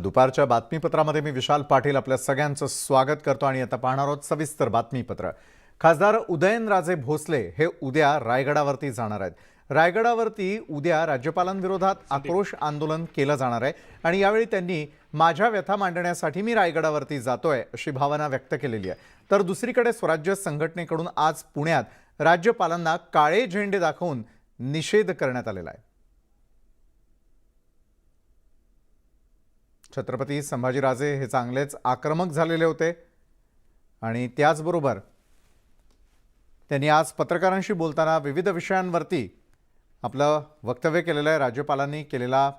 दुपारच्या बातमीपत्रामध्ये मी विशाल पाटील आपल्या सगळ्यांचं स्वागत करतो आणि आता पाहणार आहोत सविस्तर बातमीपत्र। खासदार उदयनराजे भोसले हे उद्या रायगडावरती जाणार आहेत। रायगडावरती उद्या राज्यपालांविरोधात आक्रोश आंदोलन केलं जाणार आहे आणि यावेळी त्यांनी माझ्या व्यथा मांडण्यासाठी मी रायगडावरती जातोय अशी भावना व्यक्त केलेली आहे। तर दुसरीकडे स्वराज्य संघटनेकडून आज पुण्यात राज्यपालांना काळे झेंडे दाखवून निषेध करण्यात आलेला आहे। छत्रपती संभाजीराजे हे चांगलेच आक्रमक झालेले होते आणि त्याचबरोबर त्यांनी आज पत्रकारांशी बोलताना विविध विषयांवरती आपलं वक्तव्य केलेलं आहे। राज्यपालांनी केलेला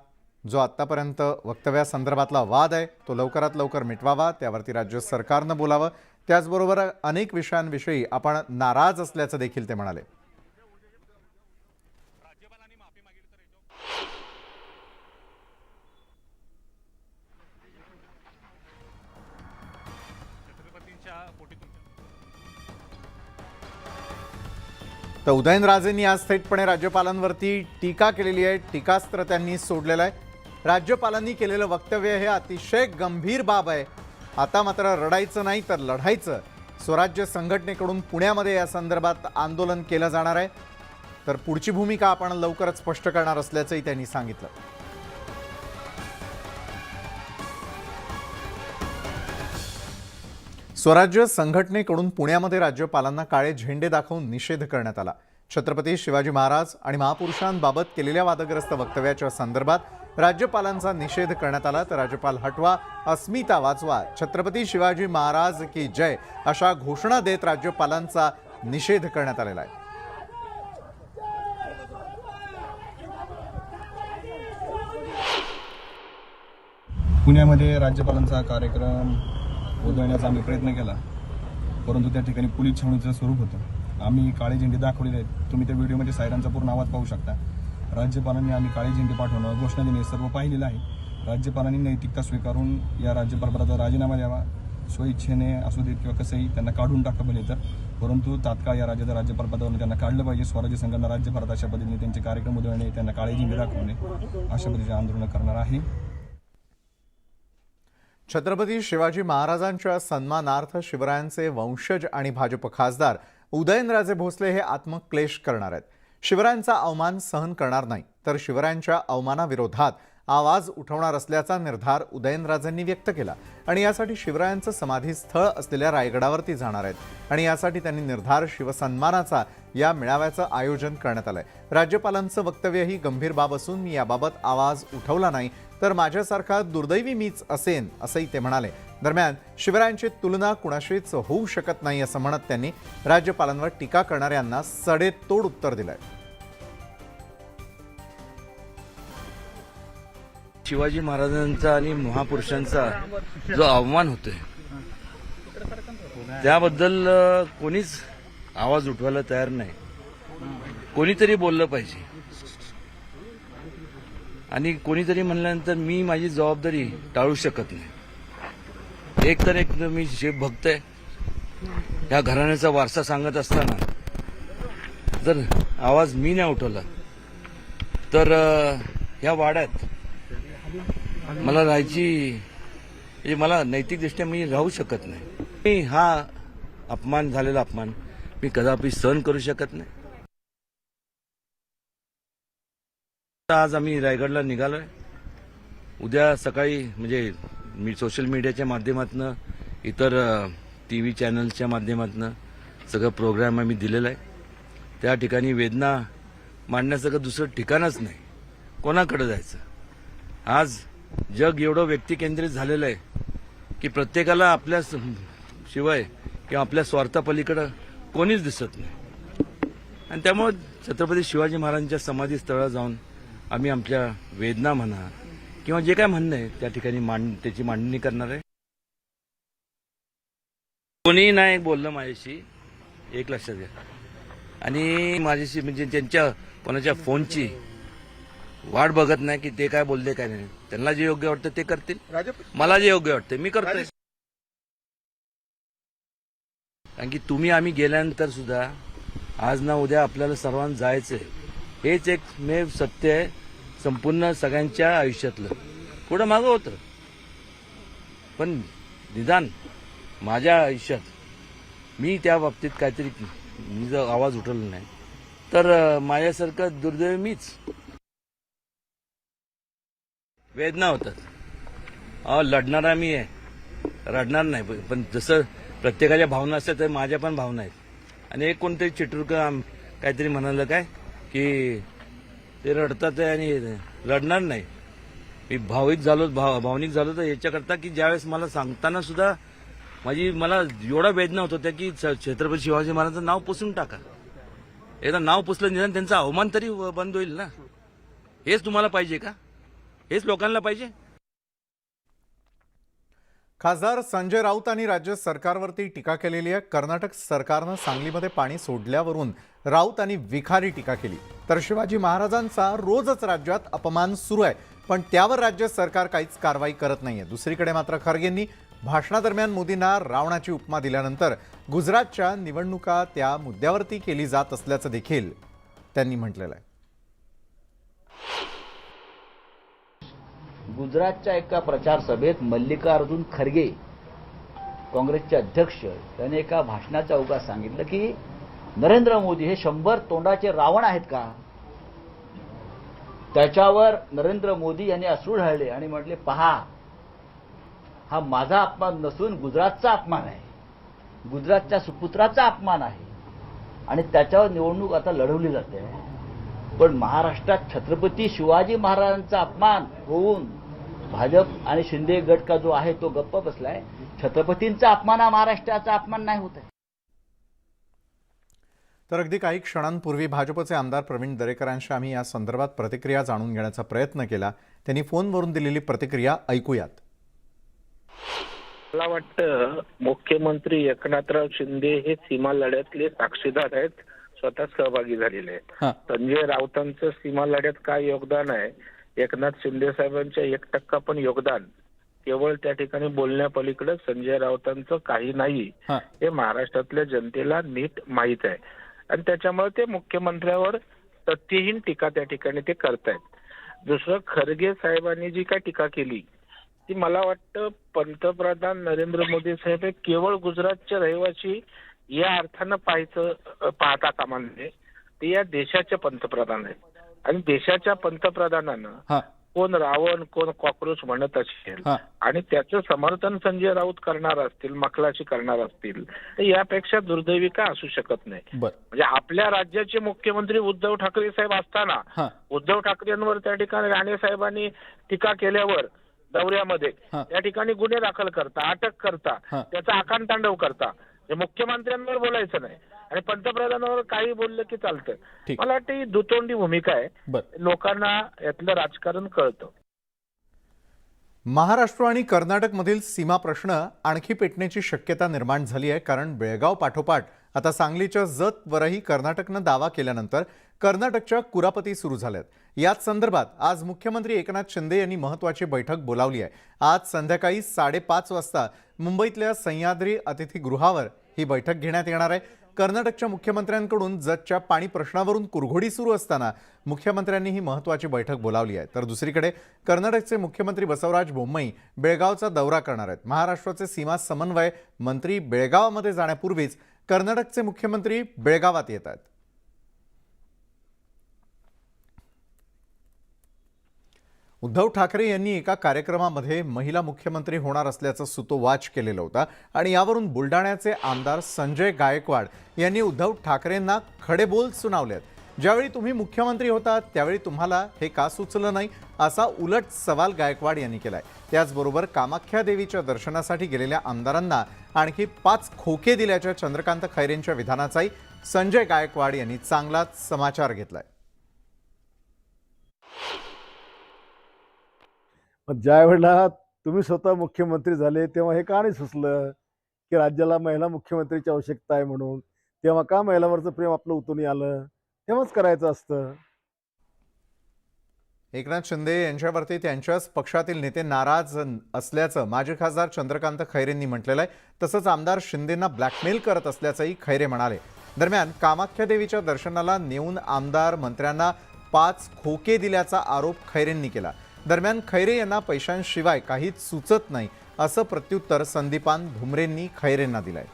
जो आत्तापर्यंत वक्तव्यासंदर्भातला वाद आहे तो लवकरात लवकर मिटवावा, त्यावरती राज्य सरकारनं बोलावं, त्याचबरोबर अनेक विषयांविषयी आपण नाराज असल्याचं देखील ते म्हणाले। तर उदयनराजेंनी आज थेटपणे राज्यपालांवरती टीका केलेली आहे। टीकास्त्र त्यांनी सोडलेलं आहे। राज्यपालांनी केलेलं वक्तव्य हे अतिशय गंभीर बाब आहे। आता मात्र रडायचं नाही तर लढायचं। स्वराज्य संघटनेकडून पुण्यामध्ये या संदर्भात आंदोलन केलं जाणार आहे। तर पुढची भूमिका आपण लवकरच स्पष्ट करणार असल्याचंही त्यांनी सांगितलं। स्वराज्य संघटनेकडून पुण्यामध्ये राज्यपालांना काळे झेंडे दाखवून निषेध करण्यात आला। छत्रपती शिवाजी महाराज आणि महापुरुषांबाबत केलेल्या वादग्रस्त वक्तव्याच्या संदर्भात राज्यपालांचा निषेध करण्यात आला। तर राज्यपाल हटवा, अस्मिता वाचवा, छत्रपती शिवाजी महाराज की जय अशा घोषणा देत राज्यपालांचा निषेध करण्यात आलेला आहे। पुण्यामध्ये राज्यपालांचा कार्यक्रम बोलवण्याचा आम्ही प्रयत्न केला, परंतु त्या ठिकाणी पोलीस छावणीचं स्वरूप होतं। आम्ही काळे झेंडे दाखवलेले आहेत। तुम्ही त्या व्हिडिओमध्ये सायरनचा पूर्ण आवाज पाहू शकता। राज्यपालांनी आम्ही काळे झेंडे पाठवणं, घोषणा देणे सर्व पाहिलेलं आहे। राज्यपालांनी नैतिकता स्वीकारून या राज्यपालपदाचा राजीनामा द्यावा, स्वइच्छेने असू देत किंवा कसंही त्यांना काढून टाकलं तर, परंतु तात्काळ या राज्याच्या राज्यपालपदावरून त्यांना काढलं पाहिजे। स्वराज्य संघटना राज्यभरात अशा पद्धतीने त्यांचे कार्यक्रम उधळणे, त्यांना काळे झेंडे दाखवणे अशा पद्धतीचे आंदोलन करणार आहे। छत्रपती शिवाजी महाराजांच्या सन्मानार्थ शिवरायांचे वंशज आणि भाजप खासदार उदयनराजे भोसले हे आत्मक्लेश करणार आहेत। शिवरायांचा अवमान सहन करणार नाही तर शिवरायांच्या अवमानाविरोधात आवाज उठवणार असल्याचा निर्धार उदयनराजेंनी व्यक्त केला आणि यासाठी शिवरायांचं समाधीस्थळ असलेल्या रायगडावरती जाणार आहेत आणि यासाठी त्यांनी निर्धार शिवसन्मानाचा या मेळाव्याचं आयोजन करण्यात आलंय। राज्यपालांचं वक्तव्य ही गंभीर बाब असून मी याबाबत आवाज उठवला नाही तर माझ्यासारखा दुर्दैवी मीच असेन असंही ते म्हणाले। दरम्यान शिवरायांची तुलना कुणाशीच होऊ शकत नाही असं म्हणत त्यांनी राज्यपालांवर टीका करणाऱ्यांना सडेतोड उत्तर दिलंय। शिवाजी महाराजांचा आणि महापुरुषांचा जो अवमान होतोय त्याबद्दल कोणीच आवाज उठवायला तयार नाही। कोणीतरी बोललं पाहिजे आणि कोणीतरी म्हणल्यानंतर मी माझी जबाबदारी टाळू शकत नाही। एक तर मी शिवभक्त आहे, या घराण्याचा वारसा सांगत असताना जर आवाज मी नाही उठवला तर या वाड्यात मला राहायची, मला नैतिकदृष्ट्या मी राहू शकत नाही। हा अपमान झालेला अपमान मी कदापि सहन करू शकत नाही। आज आम्ही रायगडला निघालोय। उद्या सकाळी म्हणजे मी सोशल मीडियाच्या माध्यमातून, इतर टीव्ही चॅनल्सच्या माध्यमातून सगळं प्रोग्राम आम्ही दिलेला आहे। त्या ठिकाणी वेदना मांडण्याचं दुसरं ठिकाणच नाही। कोणाकडे जायचं? आज जग एवढं व्यक्तिकेंद्रित झालेलं आहे की प्रत्येकाला आपल्या शिवाय किंवा आपल्या स्वार्थापलीकडे कोणीच दिसत नाही आणि त्यामुळे छत्रपती शिवाजी महाराजांच्या समाधीस्थळावर जाऊन आम्ही आमच्या वेदना म्हणा किंवा जे काय म्हणणं आहे त्या ठिकाणी त्याची मांडणी करणार आहे। कोणी नाही बोललं माझ्याशी, एक लक्षात घ्या। आणि माझ्याशी म्हणजे त्यांच्या कोणाच्या फोनची वाट बघत नाही की ते काय बोलले काय नाही। त्यांना जे योग्य वाटतं ते करतील, मला जे योग्य वाटतं मी करतोय। कारण की तुम्ही आम्ही गेल्यानंतर सुद्धा आज ना उद्या आपल्याला सर्वांना जायचंय। हेच एकमेव सत्य आहे संपूर्ण सगळ्यांच्या आयुष्यातलं। पुढे मागं होतं पण निदान माझ्या आयुष्यात मी त्या बाबतीत काहीतरी मी जर आवाज उठवला नाही तर माझ्यासारखं दुर्दैवी मीच. वेदना होतात. लढणारा मी आहे, रडणार नाही. पण जसं प्रत्येकाच्या भावना असतात तर माझ्या पण भावना आहेत. आणि एक कोणतरी चिटूरक काहीतरी म्हणालं काय की ते रडतात आणि रडणार नाही. मी भावनिक झालो तर याच्याकरता की ज्यावेळेस मला सांगताना सुद्धा मला एवढा वेदना होत होत्या की छत्रपती शिवाजी महाराजांचं नाव पुसून टाका. एकदा नाव पुसलं निदान त्यांचा अवमान तरी बंद होईल ना. हेच तुम्हाला पाहिजे का? हेच लोकांना पाहिजे? खासदार संजय राऊत यांनी राज्य सरकारवरती टीका केलेली आहे. कर्नाटक सरकारनं सांगलीमध्ये पाणी सोडल्यावरून राऊत यांनी विखारी टीका केली. तर शिवाजी महाराजांचा रोजच राज्यात अपमान सुरू आहे, पण त्यावर राज्य सरकार काहीच कारवाई करत नाहीये. दुसरीकडे मात्र खरगेंनी भाषणादरम्यान मोदींना रावणाची उपमा दिल्यानंतर गुजरातच्या निवडणुका त्या मुद्द्यावरती केली जात असल्याचं देखील त्यांनी म्हटलेलं आहे. गुजरातच्या एका प्रचार सभेत मल्लिकार्जुन खरगे काँग्रेसचे अध्यक्ष त्यांनी एका भाषणाच्या ओघात सांगितलं की नरेंद्र मोदी हे 100 तोंडाचे रावण आहेत का. त्याच्यावर नरेंद्र मोदी यांनी अश्रू ढाळले आणि म्हटले, पहा, हा माझा अपमान नसून गुजरातचा अपमान आहे, गुजरातच्या सुपुत्राचा अपमान आहे आणि त्याच्यावर निवडणूक आता लढवली जाते. पण महाराष्ट्रात छत्रपती शिवाजी महाराजांचा अपमान होऊन भाजप आणि शिंदे गट का जो आहे तो गप्प बसलाय. छत्रपतींचा अपमान हा महाराष्ट्राचा अपमान नाही होत आहे. तर अगदी काही क्षणांपूर्वी भाजपचे आमदार प्रवीण दरेकरांशी आम्ही या संदर्भात प्रतिक्रिया जाणून घेण्याचा प्रयत्न केला. त्यांनी फोनवरून दिलेली प्रतिक्रिया ऐकूयात. मला वाटतं मुख्यमंत्री एकनाथराव शिंदे हे सीमा लढ्यातले साक्षीदार आहेत, स्वतः सहभागी झालेले आहेत. संजय राऊतांचं सीमा लढ्यात काय योगदान आहे, एकनाथ शिंदे साहेबांच्या 1% पण योगदान केवळ त्या ठिकाणी बोलण्यापलीकडे संजय राऊतांचं काही नाही हे महाराष्ट्रातल्या जनतेला नीट माहीत आहे. आणि त्याच्यामुळे ते मुख्यमंत्र्यावर तथ्यहीन टीका त्या ठिकाणी ते करतायत. दुसरं, खरगे साहेबांनी जी काय टीका केली ती मला वाटतं पंतप्रधान नरेंद्र मोदी साहेब हे केवळ गुजरातचे रहिवासी या अर्थानं पाहता कामा नये. ते या देशाचे पंतप्रधान आहेत आणि देशाच्या पंतप्रधानानं कोण रावण कोण कॉक्रोच म्हणत असेल आणि त्याचं समर्थन संजय राऊत करणार असतील, मखलाची करणार असतील, तर यापेक्षा दुर्दैवी का असू शकत नाही. म्हणजे आपल्या राज्याचे मुख्यमंत्री उद्धव ठाकरे साहेब असताना उद्धव ठाकरेंवर त्या ठिकाणी राणे साहेबांनी टीका केल्यावर दौऱ्यामध्ये त्या ठिकाणी गुन्हे दाखल करता, अटक करता, त्याचा आकांतांडव करता. मुख्यमंत्र्यांवर बोलायचं नाही आणि पंतप्रधानांवर काही बोललं की चालतं. मला वाटतं ही दुतोंडी भूमिका आहे. लोकांना यातलं राजकारण कळतं. महाराष्ट्र आणि कर्नाटकमधील सीमा प्रश्न आणखी पेटण्याची शक्यता निर्माण झाली आहे. कारण बेळगाव पाठोपाठ आता सांगलीच्या जतवरही कर्नाटकनं दावा केल्यानंतर कर्नाटकच्या कुरापती सुरू झाल्यात. याच संदर्भात आज मुख्यमंत्री एकनाथ शिंदे यांनी महत्त्वाची बैठक बोलावली आहे. आज संध्याकाळी 5:30 वाजता मुंबईतल्या सह्याद्री अतिथीगृहावर ही बैठक घेण्यात येणार आहे. कर्नाटकच्या मुख्यमंत्र्यांकडून जतच्या पाणी प्रश्नावरून कुरघोडी सुरू असताना मुख्यमंत्र्यांनी ही महत्त्वाची बैठक बोलावली आहे. तर दुसरीकडे कर्नाटकचे मुख्यमंत्री बसवराज बोम्मई बेळगावचा दौरा करणार आहेत. महाराष्ट्राचे सीमा समन्वय मंत्री बेळगावामध्ये जाण्यापूर्वीच कर्नाटकचे मुख्यमंत्री बेळगावात येत आहेत. उद्धव ठाकरे यांनी एका कार्यक्रमामध्ये महिला मुख्यमंत्री होणार असल्याचं सुतोवाच केलेलं होतं आणि यावरून बुलढाण्याचे आमदार संजय गायकवाड यांनी उद्धव ठाकरेंना खडे बोल सुनावलेत. ज्यावेळी तुम्ही मुख्यमंत्री होता त्यावेळी तुम्हाला हे का सुचलं नाही, असा उलट सवाल गायकवाड यांनी केलाय. त्याचबरोबर कामाख्या देवीच्या दर्शनासाठी गेलेल्या आमदारांना आणखी 5 खोके दिल्याच्या चंद्रकांत खैरेंच्या विधानाचाही संजय गायकवाड यांनी चांगलाच समाचार घेतलाय. ज्या वेळेला तुम्ही स्वतः मुख्यमंत्री झाले तेव्हा हे का नाही सुचलं की राज्याला महिला मुख्यमंत्रीची आवश्यकता आहे म्हणून? तेव्हा का महिलांवरचं प्रेम आपलं उतून आलं? तेव्हाच करायचं असतं. एकनाथ शिंदे यांच्यावरती त्यांच्याच पक्षातील नेते नाराज असल्याचं माजी खासदार चंद्रकांत खैरेंनी म्हटलेलं आहे. तसंच आमदार शिंदेंना ब्लॅकमेल करत असल्याचंही खैरे म्हणाले. दरम्यान कामाख्या देवीच्या दर्शनाला नेऊन आमदार मंत्र्यांना 5 खोके दिल्याचा आरोप खैरेंनी केला. दरम्यान खैरे यांना पैशांशिवाय काहीच सुचत नाही असं प्रत्युत्तर संदीपान भुमरेंनी खैरेंना दिलंय.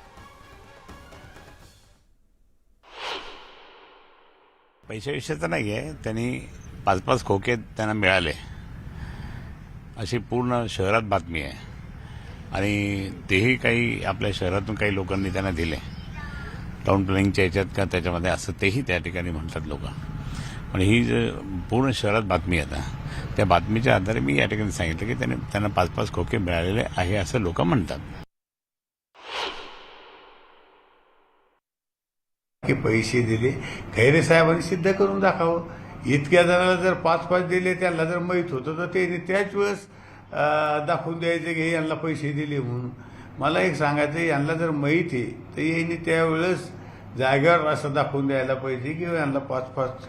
पैशाविषयीचं नाही आहे. त्यांनी 5-5 खोके त्यांना मिळाले अशी पूर्ण शहरात बातमी आहे आणि तेही काही आपल्या शहरातून काही लोकांनी त्यांना दिले टाउन प्लॅनिंगच्या याच्यात का त्याच्यामध्ये असं तेही त्या ठिकाणी म्हणतात लोक. पण ही पूर्ण शहरात बातमी आहे. आता त्या बातमीच्या आधारे मी या ठिकाणी सांगितलं की त्यांना 5-5 खोके मिळालेले आहे असं लोक म्हणतात. की पैसे दिले खैरे साहेबांनी सिद्ध करून दाखवावं. इतक्या जणांना जर 5-5 दिले त्यांना जर माहीत होतं तर ते त्याच वेळेस दाखवून द्यायचे की यांना पैसे दिले म्हणून. मला एक सांगायचं यांना जर माहीत आहे तर यांनी त्यावेळेस जागेवर असं दाखवून द्यायला पाहिजे की यांना 5-5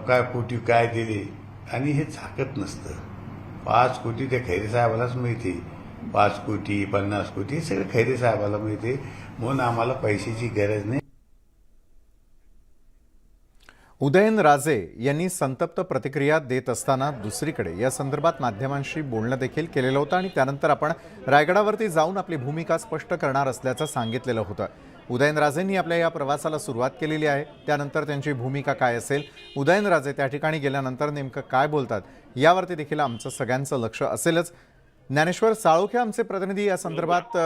काय कोटी काय दिले आणि हे झाकत नसतं. 5 कोटी त्या खैरे साहेबालाच माहिती आहे. 5 कोटी 50 कोटी हे सगळं खैरे साहेबाला माहिती आहे म्हणून आम्हाला पैशाची गरज नाही. उदयनराजे यांनी संतप्त प्रतिक्रिया देत असताना दुसरीकडे या संदर्भात माध्यमांशी बोलणं देखील केलेलं होतं आणि त्यानंतर आपण रायगडावरती जाऊन आपली भूमिका स्पष्ट करणार असल्याचं सांगितलेलं होतं. उदयनराजेंनी आपल्या या प्रवासाला सुरुवात केलेली आहे. त्यानंतर त्यांची भूमिका काय असेल, उदयनराजे त्या ठिकाणी गेल्यानंतर नेमकं काय बोलतात यावरती देखील आमचं सगळ्यांचं लक्ष असेलच. ज्ञानेश्वर साळोखे आमचे प्रतिनिधी या संदर्भात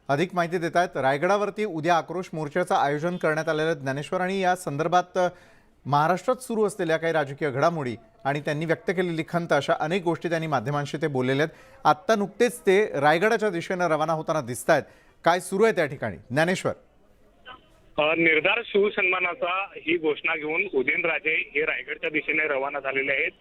अधिक माहिती देत आहेत. रायगडावरती उद्या आक्रोश मोर्चाचं आयोजन करण्यात आलेलं आहे. ज्ञानेश्वर, आणि या संदर्भात महाराष्ट्रात सुरू असलेल्या काही राजकीय घडामोडी आणि त्यांनी व्यक्त केलेली खंत अशा अनेक गोष्टी त्यांनी माध्यमांशी ते बोललेले आहेत. आत्ता नुकतेच ते रायगडाच्या दिशेनं रवाना होताना दिसत आहेत. काय सुरू आहे त्या ठिकाणी ज्ञानेश्वर? निर्धार शिवसन्मानाचा ही घोषणा घेऊन उदयनराजे हे रायगडच्या दिशेने रवाना झालेले आहेत.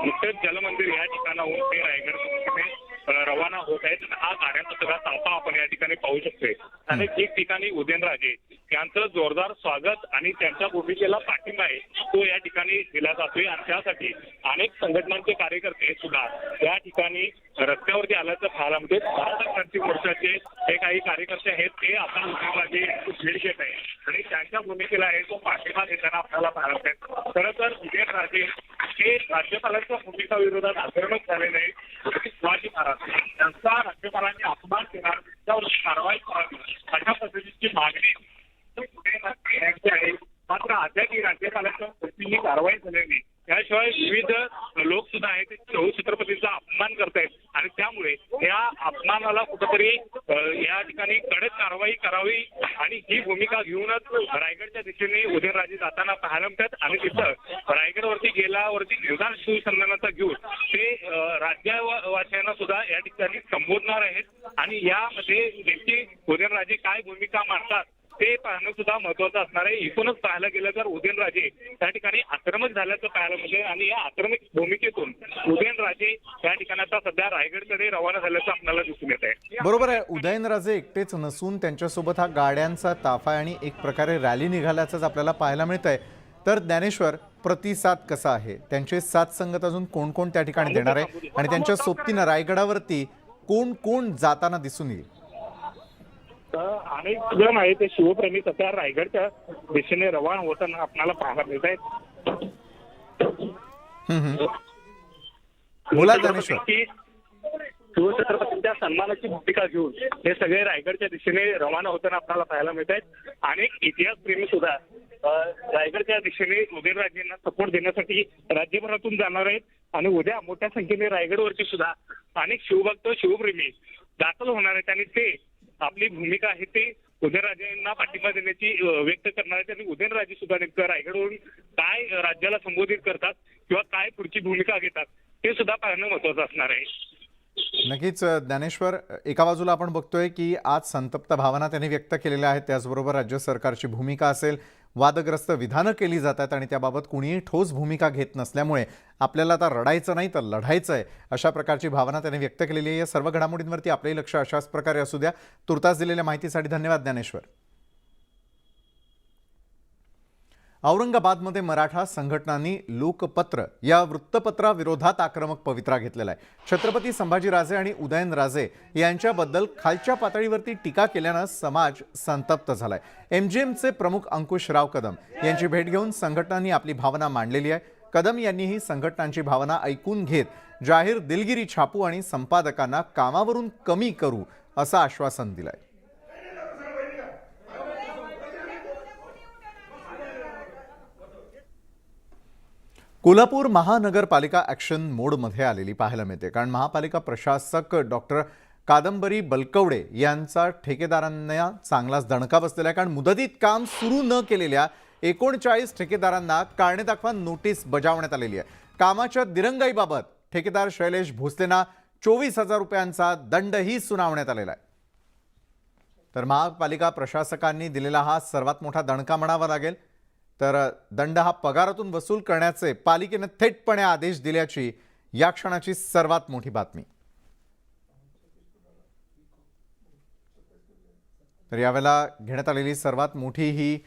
नुकतेच जलमंदिर या ठिकाणाहून ते रायगडच्या दिशेने रवाना होत आहेत. हा गाड्यांचा सगळा ताफा आपण या ठिकाणी पाहू शकतोय आणि ठिकठिकाणी उदयनराजे यांचं जोरदार स्वागत आणि त्यांच्या भूमिकेला पाठिंबा आहे तो या ठिकाणी दिला जातोय. आणि त्यासाठी अनेक संघटनांचे कार्यकर्ते सुद्धा या ठिकाणी रस्त्यावरती आल्याचं पाहायला मिळते. भारत क्रांती मोर्चाचे हे काही कार्यकर्ते आहेत ते आता उदयनराजे भेट घेत आहे आणि त्यांच्या भूमिकेला आहे तो पाठिंबा देताना आपल्याला पाहायला मिळते. खरं तर उदयनराजे हे राज्यपालांच्या भूमिका विरोधात आक्रमक झाले नाही. शिवाजी महाराज यांचा राज्यपालांनी अपमान केला त्यावर कारवाई करावी अशा पद्धतीची मागणी उदयनराजे आहे. मात्र अद्यापही राज्यपालांच्या पद्धतीने कारवाई झालेली नाही. त्याशिवाय विविध लोक सुद्धा आहेत ते छत्रपतींचा अपमान करतायत आणि त्यामुळे या अपमानाला कुठेतरी या ठिकाणी कडक कारवाई करावी आणि ही भूमिका घेऊनच रायगडच्या दिशेने उदयनराजे जाताना पाहायला मिळतात. आणि तिथं रायगडवरती गेल्यावरती निर्धार शिवसन्मानाचा घेऊन ते राज्यवासियांना सुद्धा या ठिकाणी संबोधणार आहेत आणि यामध्ये नेमकी उदयनराजे काय भूमिका मांडतात ते पाहणं सुद्धा महत्वाचं असणार आहे. एकूणच पाहायला गेलं तर उदयनराजे त्या ठिकाणी आक्रमक झाल्याचं पाहायला मिळते आणि या आक्रमक भूमिकेतून उदयनराजे या ठिकाणी आता सध्या रायगडकडे रवाना झाल्याचं आपल्याला दिसून येत आहे. बरोबर आहे. उदयनराजे एकटेच नसून त्यांच्यासोबत हा गाड्यांचा ताफा आणि एक प्रकारे रॅली निघाल्याचंच आपल्याला पाहायला मिळत आहे. तर ज्ञानेश्वर, प्रतिसाद कसा आहे? त्यांचे साथ संगत अजून कोण कोण त्या ठिकाणी देणार आहे आणि त्यांच्या सोबतीनं रायगडावरती कोण कोण जाताना दिसून येईल? अनेक जण आहे ते शिवप्रेमी सध्या रायगडच्या दिशेने रवाना होताना आपल्याला पाहायला मिळत आहेत. बोला ज्ञानेश्वर. शिवछत्रपतींच्या सन्मानाची भूमिका घेऊन हे सगळे रायगडच्या दिशेने रवाना होताना आपल्याला पाहायला मिळत आहेत. अनेक इतिहासप्रेमी सुद्धा रायगडच्या दिशेने उदयनराजेंना सपोर्ट देण्यासाठी राज्यभरातून जाणार आहेत आणि उद्या मोठ्या संख्येने रायगडवरती सुद्धा अनेक शिवभक्त शिवप्रेमी दाखल होणार आहेत आणि ते आपली भूमिका आहे ते उदयनराजेंना पाठिंबा देण्याची व्यक्त करणार आहेत. आणि उदयनराजे सुद्धा नेमकं रायगडवरून काय राज्याला संबोधित करतात किंवा काय पुढची भूमिका घेतात ते सुद्धा पाहणं महत्वाचं असणार आहे. नक्कीच ज्ञानेश्वर, एका बाजूला आपण बघतोय की आज संतप्त भावना त्यांनी व्यक्त केलेल्या आहेत. त्याचबरोबर राज्य सरकारची भूमिका असेल, वादग्रस्त विधानं केली जातात आणि त्याबाबत कुणीही ठोस भूमिका घेत नसल्यामुळे आपल्याला आता रडायचं नाही तर लढायचं आहे अशा प्रकारची भावना त्यांनी व्यक्त केलेली आहे. या सर्व घडामोडींवरती आपलंही लक्ष अशाच प्रकारे असू द्या. तुर्तास दिलेल्या माहितीसाठी धन्यवाद ज्ञानेश्वर. औरंगाबादमध्ये मराठा संघटनांनी लोकपत्र या वृत्तपत्राविरोधात आक्रमक पवित्रा घेतलेला आहे. छत्रपती संभाजीराजे आणि उदयनराजे यांच्याबद्दल खालच्या पातळीवरती टीका केल्यानं समाज संतप्त झालाय. MGMचे प्रमुख अंकुशराव कदम यांची भेट घेऊन संघटनांनी आपली भावना मांडलेली आहे. कदम यांनीही संघटनांची भावना ऐकून घेत जाहीर दिलगिरी छापू आणि संपादकांना कामावरून कमी करू असं आश्वासन दिलंय. कोल्हापूर महानगरपालिका ॲक्शन मोडमध्ये आलेली पाहायला मिळते, कारण महापालिका प्रशासक डॉक्टर कादंबरी बलकवडे यांचा ठेकेदारांना चांगलाच दणका बसलेला आहे. कारण मुदतीत काम सुरू न केलेल्या 39 ठेकेदारांना कारणे दाखवा नोटीस बजावण्यात आलेली आहे. कामाच्या दिरंगाईबाबत ठेकेदार शैलेश भोसलेंना 24,000 रुपयांचा दंडही सुनावण्यात आलेला आहे. तर महापालिका प्रशासकांनी दिलेला हा सर्वात मोठा दणका म्हणावा लागेल. तर दंड हा पगारातून वसूल करण्याचे पालिकेने थेटपणे आदेश दिल्याची या क्षणाची सर्वात मोठी बातमी. तर यावेळेला घेण्यात आलेली सर्वात मोठी ही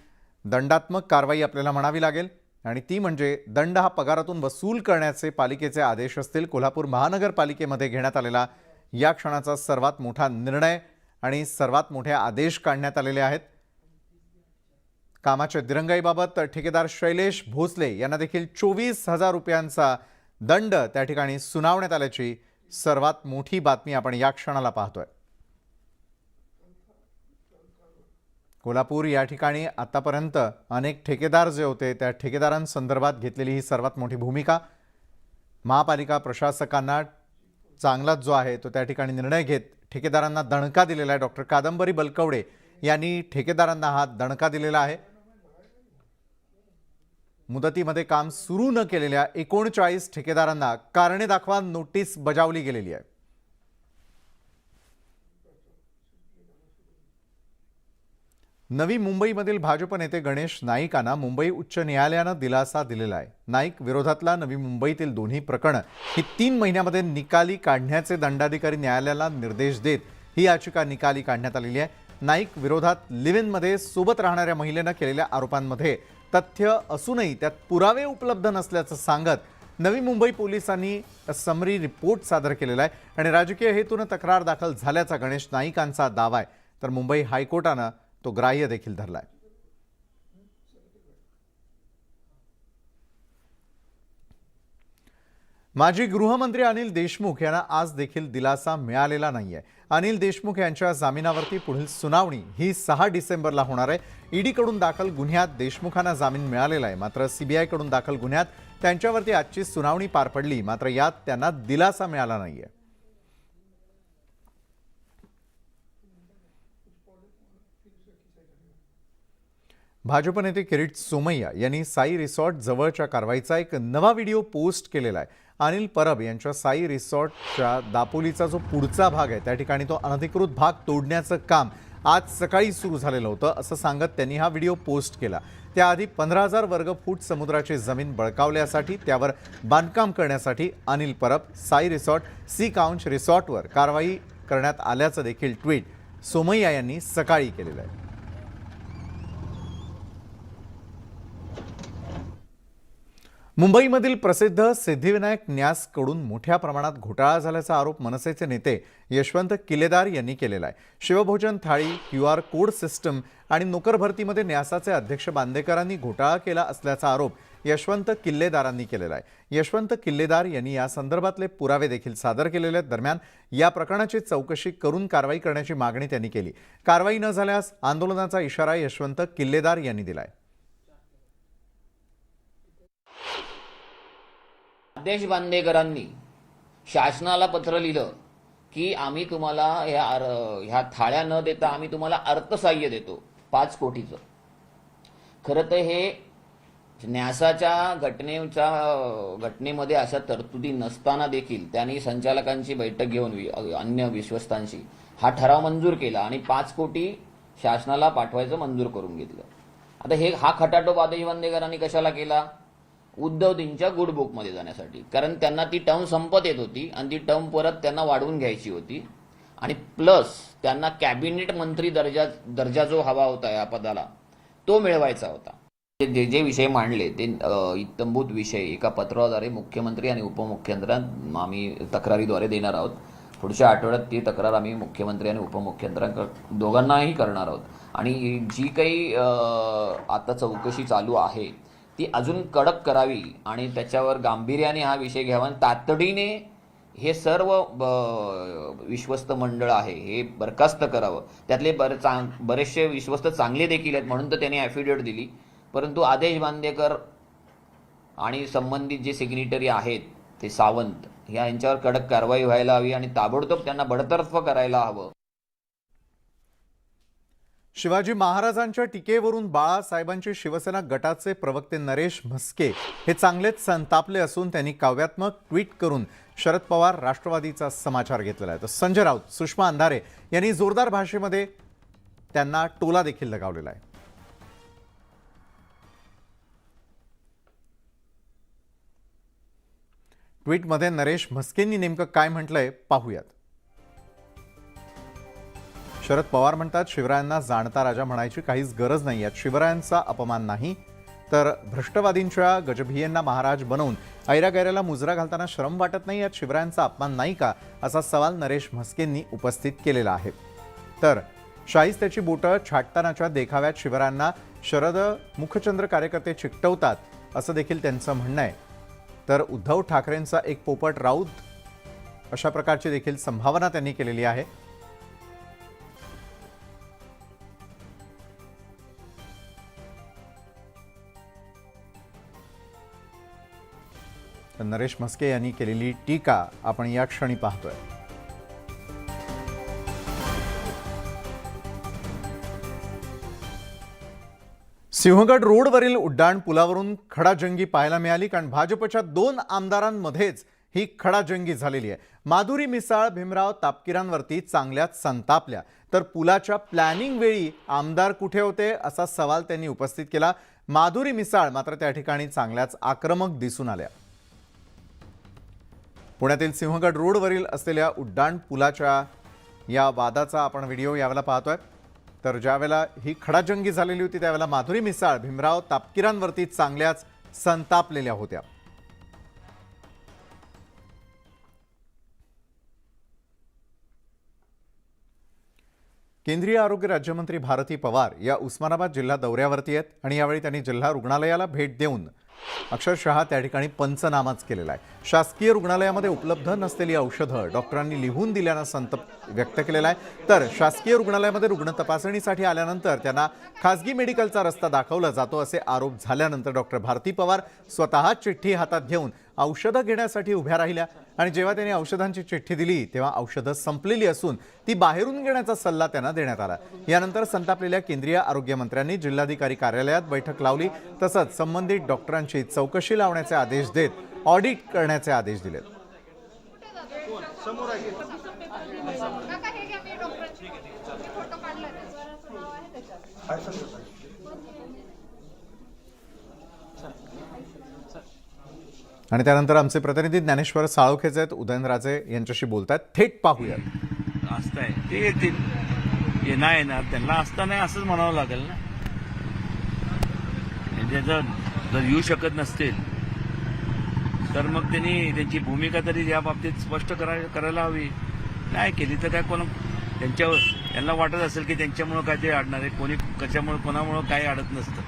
दंडात्मक कारवाई आपल्याला म्हणावी लागेल, आणि ती म्हणजे दंड हा पगारातून वसूल करण्याचे पालिकेचे आदेश असतील. कोल्हापूर महानगरपालिकेमध्ये घेण्यात आलेला या क्षणाचा सर्वात मोठा निर्णय आणि सर्वात मोठे आदेश काढण्यात आलेले आहेत. कामाच्या दिरंगाईबाबत ठेकेदार शैलेश भोसले यांना देखील 24,000 रुपयांचा दंड त्या ठिकाणी सुनावण्यात आल्याची सर्वात मोठी बातमी आपण या क्षणाला पाहतोय. कोल्हापूर या ठिकाणी आतापर्यंत अनेक ठेकेदार जे होते त्या ठेकेदारांसंदर्भात घेतलेली ही सर्वात मोठी भूमिका. महापालिका प्रशासकांना चांगलाच जो आहे तो त्या ठिकाणी निर्णय घेत ठेकेदारांना दणका दिलेला आहे. डॉक्टर कादंबरी बलकवडे यांनी ठेकेदारांना हा दणका दिलेला आहे. मुदतीमध्ये काम सुरू न केलेल्या 39 ठेकेदारांना कारणे दाखवा नोटीस बजावली गेलेली आहे. नवी मुंबईमधील भाजप नेते गणेश नाईकांना मुंबई उच्च न्यायालयानं दिलासा दिलेला आहे. नाईक विरोधातला नवी मुंबईतील दोन्ही प्रकरणं ही 3 महिन्यामध्ये निकाली काढण्याचे दंडाधिकारी न्यायालयाला निर्देश देत ही याचिका निकाली काढण्यात आलेली आहे. नाईक विरोधात लिव्ह इनमध्ये सोबत राहणाऱ्या महिलेनं केलेल्या आरोपांमध्ये तथ्य असूनही त्यात पुरावे उपलब्ध नसल्याचं सांगत नवी मुंबई पोलिसांनी समरी रिपोर्ट सादर केलेला आहे आणि राजकीय हेतूनं तक्रार दाखल झाल्याचा गणेश नाईकांचा दावा आहे. तर मुंबई हायकोर्टानं तो ग्राह्य देखील धरलाय. माजी गृहमंत्री अनिल देशमुख यांना आज देखील दिलासा मिळालेला नाहीये. अनिल देशमुख यांच्या जामिनावरती पुढील सुनावणी ही 6 डिसेंबरला होणार आहे. ईडीकडून दाखल गुन्ह्यात देशमुखांना जामीन मिळालेला आहे, मात्र सीबीआयकडून दाखल गुन्ह्यात त्यांच्यावरती आजची सुनावणी पार पडली, मात्र यात त्यांना दिलासा मिळाला नाहीये. भाजप नेते किरीट सोमय्या यांनी साई रिसॉर्ट जवळच्या कारवाईचा एक नवा व्हिडिओ पोस्ट केलेला आहे. अनिल परब यांच्या साई रिसॉर्टच्या दापोलीचा जो पुढचा भाग आहे त्या ठिकाणी तो अनधिकृत भाग तोडण्याचं काम आज सकाळी सुरू झालेलं होतं असं सांगत त्यांनी हा व्हिडिओ पोस्ट केला. त्याआधी 15,000 वर्ग फूट समुद्राची जमीन बळकावल्यासाठी त्यावर बांधकाम करण्यासाठी अनिल परब साई रिसॉर्ट सी काउंच रिसॉर्टवर कारवाई करण्यात आल्याचं देखील ट्विट सोमय्या यांनी सकाळी केलेलं आहे. मुंबईमधील प्रसिद्ध सिद्धिविनायक न्यासकडून मोठ्या प्रमाणात घोटाळा झाल्याचा आरोप मनसेचे नेते यशवंत किल्लेदार यांनी केलेला आहे. शिवभोजन थाळी, QR कोड सिस्टम आणि नोकर भरतीमध्ये न्यासाचे अध्यक्ष बांदेकरांनी घोटाळा केला असल्याचा आरोप यशवंत किल्लेदारांनी केलेला आहे. यशवंत किल्लेदार यांनी या संदर्भातले पुरावे देखील सादर केलेले आहेत. दरम्यान या प्रकरणाची चौकशी करून कारवाई करण्याची मागणी त्यांनी केली. कारवाई न झाल्यास आंदोलनाचा इशारा यशवंत किल्लेदार यांनी दिलाय. अध्यक्ष बांदेकरांनी शासनाला पत्र लिहिलं की आम्ही तुम्हाला ह्या थाळ्या न देता आम्ही तुम्हाला अर्थसहाय्य देतो 5 कोटीचं. खरं तर हे न्यासाच्या घटनेमध्ये अशा तरतुदी नसताना देखील त्यांनी संचालकांची बैठक घेऊन अन्य विश्वस्तांशी हा ठराव मंजूर केला आणि 5 कोटी शासनाला पाठवायचं मंजूर करून घेतलं. आता हा खटाटोप अध्यक्ष बांदेकरांनी कशाला केला? उद्धवजींच्या गुड बुकमध्ये जाण्यासाठी. कारण त्यांना ती टर्म संपत येत होती आणि ती टर्म परत त्यांना वाढवून घ्यायची होती आणि प्लस त्यांना कॅबिनेट मंत्री दर्जा जो हवा होता या पदाला तो मिळवायचा होता. जे विषय मांडले ते इत्तंभूत विषय एका पत्राद्वारे मुख्यमंत्री आणि उपमुख्यमंत्र्यांना आम्ही तक्रारीद्वारे देणार आहोत. पुढच्या आठवड्यात ती तक्रार आम्ही मुख्यमंत्री आणि उपमुख्यमंत्र्यांकडे दोघांनाही करणार आहोत. आणि जी काही आता चौकशी चालू आहे ती अजून कडक करावी आणि त्याच्यावर गांभीर्याने हा विषय घ्यावा आणि तातडीने हे सर्व विश्वस्त मंडळ आहे हे बरखास्त करावं. त्यातले बरेचसे विश्वस्त चांगले देखील आहेत म्हणून तर त्यांनी ॲफिडेविट दिली. परंतु आदेश बांदेकर आणि संबंधित जे सिग्नेटरी आहेत ते सावंत यांच्यावर कडक कारवाई व्हायला हवी आणि ताबडतोब त्यांना बडतर्फ करायला हवं. शिवाजी महाराजांच्या टीकेवरून बाळासाहेबांचे शिवसेना गटाचे प्रवक्ते नरेश म्हस्के हे चांगलेच संतापले असून त्यांनी काव्यात्मक ट्विट करून शरद पवार राष्ट्रवादीचा समाचार घेतलेला आहे. तर संजय राऊत, सुषमा अंधारे यांनी जोरदार भाषेमध्ये त्यांना टोला देखील लगावलेला आहे. ट्विटमध्ये नरेश म्हस्केंनी नेमकं काय म्हटलंय पाहूयात. शरद पवार म्हणतात, शिवरायांना जाणता राजा म्हणायची काहीच गरज नाही. यात शिवरायांचा अपमान नाही तर भ्रष्टवादींच्या गजभियेंना महाराज बनवून ऐरागैराला मुजरा घालताना शरम वाटत नाही. यात शिवरायांचा अपमान नाही का, असा सवाल नरेश म्हस्केंनी उपस्थित केलेला आहे. तर शाहिस्त्याची बोटं छाटतानाच्या देखाव्यात शिवरायांना शरद मुखचंद्र कार्यकर्ते चिकटवतात असं देखील त्यांचं म्हणणं आहे. तर उद्धव ठाकरेंचा एक पोपट राऊत अशा प्रकारची देखील संभावना त्यांनी केलेली आहे. नरेश म्हस्के यांनी केलेली टीका आपण या क्षणी पाहतोय. सिंहगड रोडवरील उड्डाण पुलावरून खडाजंगी पाहायला मिळाली, कारण भाजपच्या 2 आमदारांमध्येच ही खडाजंगी झालेली आहे. माधुरी मिसाळ भीमराव तापकीरांवरती चांगल्याच संतापल्या. तर पुलाच्या प्लॅनिंग वेळी आमदार कुठे होते असा सवाल त्यांनी उपस्थित केला. माधुरी मिसाळ मात्र त्या ठिकाणी चांगल्याच आक्रमक दिसून आल्या. पुण्यातील सिंहगड रोडवरील असलेल्या उड्डाण पुलाच्या या वादाचा आपण व्हिडिओ यावेळेला पाहतोय. तर ज्यावेळेला ही खडाजंगी झालेली होती त्यावेळेला माधुरी मिसाळ भीमराव तापकीरांवरती चांगल्याच संतापलेल्या होत्या. केंद्रीय आरोग्य राज्यमंत्री भारती पवार या उस्मानाबाद जिल्हा दौऱ्यावरती आहेत आणि यावेळी त्यांनी जिल्हा रुग्णालयाला भेट देऊन अक्षरशः त्या ठिकाणी पंचनामाच केलेला आहे. शासकीय रुग्णालयामध्ये उपलब्ध नसलेली औषधं डॉक्टरांनी लिहून दिल्यानं संताप व्यक्त केलेला आहे. तर शासकीय रुग्णालयामध्ये रुग्ण तपासणीसाठी आल्यानंतर त्यांना खासगी मेडिकलचा रस्ता दाखवला जातो असे आरोप झाल्यानंतर डॉक्टर भारती पवार स्वतः चिठ्ठी हातात घेऊन औषधं घेण्यासाठी उभ्या राहिल्या आणि जेव्हा त्यांनी औषधांची चिठ्ठी दिली तेव्हा औषधं संपलेली असून ती बाहेरून घेण्याचा सल्ला त्यांना देण्यात आला. यानंतर संतापलेल्या केंद्रीय आरोग्य मंत्र्यांनी जिल्हाधिकारी कार्यालयात बैठक लावली. तसंच संबंधित डॉक्टरांची चौकशी लावण्याचे आदेश देत ऑडिट करण्याचे आदेश दिले. आणि त्यानंतर आमचे प्रतिनिधी ज्ञानेश्वर साळोखेचे आहेत, उदयनराजे यांच्याशी बोलतात. थेट पाहूयात. असताय ते येतील, हे नाही येणार त्यांना असता नाही असंच म्हणावं लागेल ना. म्हणजे जर येऊ शकत नसतील तर मग त्यांनी त्यांची भूमिका तरी या बाबतीत स्पष्ट करायला हवी. नाही केली तर काय त्यांना वाटत असेल की त्यांच्यामुळं काय ते अडणार आहे. कोणी कशामुळे कोणामुळं काही अडत नसतं.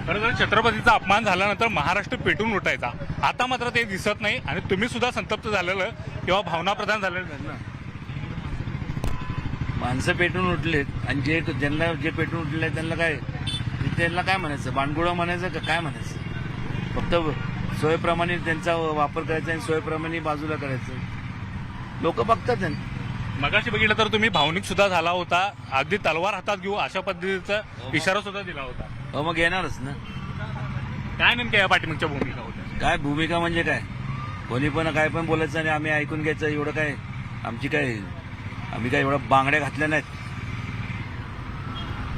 खरं तर छत्रपतीचा अपमान झाल्यानंतर महाराष्ट्र पेटून उठायचा. आता मात्र ते दिसत नाही आणि तुम्ही सुद्धा संतप्त झालेलं किंवा भावनाप्रधान झालेलं ना. माणसं पेटून उठलेत आणि ज्यांना जे पेटून उठले त्यांना काय म्हणायचं, बाणगुळा म्हणायचं का काय म्हणायचं. फक्त सोयीप्रमाणे त्यांचा वापर करायचा आणि सोयीप्रमाणे बाजूला करायचं. लोक बघतात. मगाशी बघितलं तर तुम्ही भावनिक सुद्धा झाला होता, अगदी तलवार हातात घेऊ अशा पद्धतीचा इशारा सुद्धा दिला होता. मग येणारच ना. काय नेमक्या या पाठीमागच्या भूमिका होत्या? काय भूमिका म्हणजे काय, कोणी पण काय पण बोलायचं आणि आम्ही ऐकून घ्यायचं एवढं काय. आम्ही काय एवढं बांगड्या घातल्या नाहीत.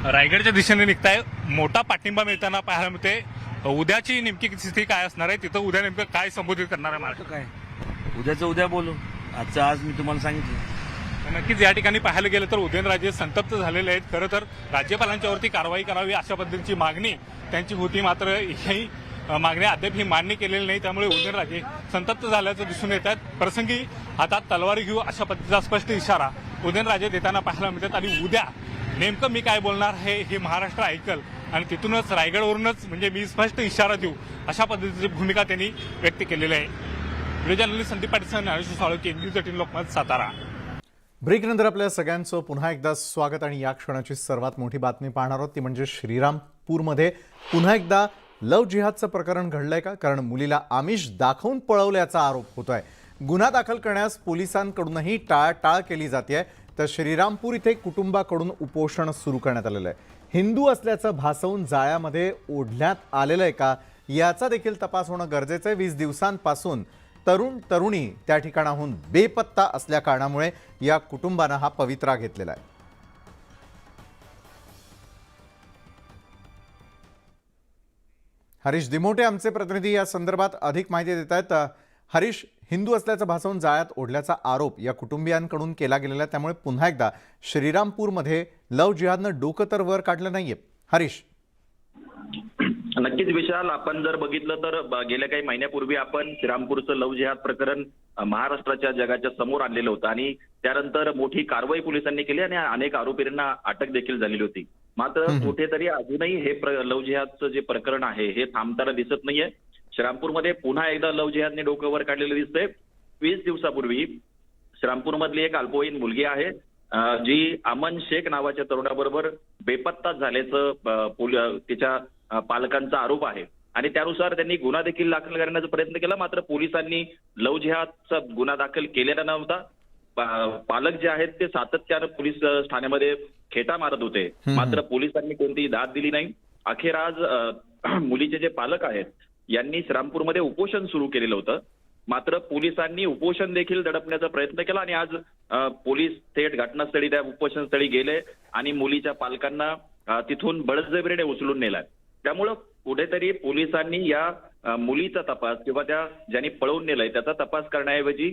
रायगडच्या दिशेने निघताय, मोठा पाठिंबा मिळताना पाहायला मिळते. उद्याची नेमकी स्थिती काय असणार आहे, तिथं उद्या नेमकं काय संबोधित करणार आहे महाराष्ट्र? काय उद्याचं उद्या बोलू, आजचं आज मी तुम्हाला सांगितलं. नक्कीच या ठिकाणी पाहायला गेलं तर उदयनराजे संतप्त झालेले आहेत. खरं तर राज्यपालांच्यावरती कारवाई करावी अशा पद्धतीची मागणी त्यांची होती, मात्र ही मागणी अद्याप ही मान्य केलेली नाही. त्यामुळे उदयनराजे संतप्त झाल्याचं दिसून येतात. प्रसंगी हातात तलवारी घेऊ अशा पद्धतीचा स्पष्ट इशारा उदयनराजे देताना पाहायला मिळतात. आणि उद्या नेमकं मी काय बोलणार हे महाराष्ट्र ऐकल आणि तिथूनच रायगडवरूनच म्हणजे मी स्पष्ट इशारा देऊ अशा पद्धतीची भूमिका त्यांनी व्यक्त केलेली आहे. Video journalist Sandeep Patil, Dnyaneshwar Salunkhe, News 18 Lokmat, Satara. ब्रेकनंतर आपल्या सगळ्यांचं पुन्हा एकदा स्वागत आणि या क्षणाची सर्वात मोठी बातमी पाहणार आहोत ती म्हणजे श्रीरामपूरमध्ये पुन्हा एकदा लव्ह जिहादचं प्रकरण घडलंय का? कारण मुलीला आमिष दाखवून पळवल्याचा आरोप होतोय. गुन्हा दाखल करण्यास पोलिसांकडूनही टाळाटाळ केली जाते. तर श्रीरामपूर इथे कुटुंबाकडून उपोषण सुरू करण्यात आलेलं आहे. हिंदू असल्याचं भासवून जाळ्यामध्ये ओढण्यात आलेलं आहे का याचा देखील तपास होणं गरजेचं आहे. 20 दिवसांपासून तरुणी त्या ठिकाणाहून बेपत्ता असल्या कारणामुळे या कुटुंबानं हा पवित्रा घेतलेला आहे. हरीश दिमोटे आमचे प्रतिनिधी या संदर्भात अधिक माहिती देत आहेत. हरीश, हिंदू असल्याचं भासवून जाळ्यात ओढल्याचा आरोप या कुटुंबियांकडून केला गेलेला आहे. त्यामुळे पुन्हा एकदा श्रीरामपूरमध्ये लव्ह जिहादनं डोकं तर वर काढलं नाहीये. हरीश, नक्कीच विशाल, आपण जर बघितलं तर गेल्या काही महिन्यापूर्वी आपण श्रीरामपूरचं लव्ह जिहाद प्रकरण महाराष्ट्राच्या जगाच्या समोर आणलेलं होतं आणि त्यानंतर मोठी कारवाई पोलिसांनी केली आणि अनेक आरोपींना अटक देखील झालेली होती. मात्र कुठेतरी अजूनही हे लव्ह जिहादचं जे प्रकरण आहे हे थांबताना दिसत नाहीये. श्रीरामपूरमध्ये पुन्हा एकदा लव्ह जिहादने डोकं वर काढलेलं दिसतंय. 20 दिवसापूर्वी श्रीरामपूरमधली एक अल्पवयीन मुलगी आहे जी अमन शेख नावाच्या तरुणाबरोबर बेपत्ता झाल्याचं तिच्या पालकांचा आरोप आहे आणि त्यानुसार त्यांनी गुन्हा देखील दाखल करण्याचा प्रयत्न केला. मात्र पोलिसांनी लव्ह जिहादचा गुन्हा दाखल केलेला नव्हता. पालक जे आहेत ते सातत्यानं पोलीस ठाण्यामध्ये खेटा मारत होते. मात्र पोलिसांनी कोणतीही दाद दिली नाही. अखेर आज मुलीचे जे पालक आहेत यांनी श्रीरामपूरमध्ये उपोषण सुरू केलेलं होतं. मात्र पोलिसांनी उपोषण देखील दडपण्याचा प्रयत्न केला आणि आज पोलीस थेट घटनास्थळी त्या उपोषणस्थळी गेले आणि मुलीच्या पालकांना तिथून बळजबरीने उचलून नेलाय. त्यामुळं कुठेतरी पोलिसांनी या मुलीचा तपास किंवा त्या ज्यांनी पळवून नेलंय त्याचा तपास करण्याऐवजी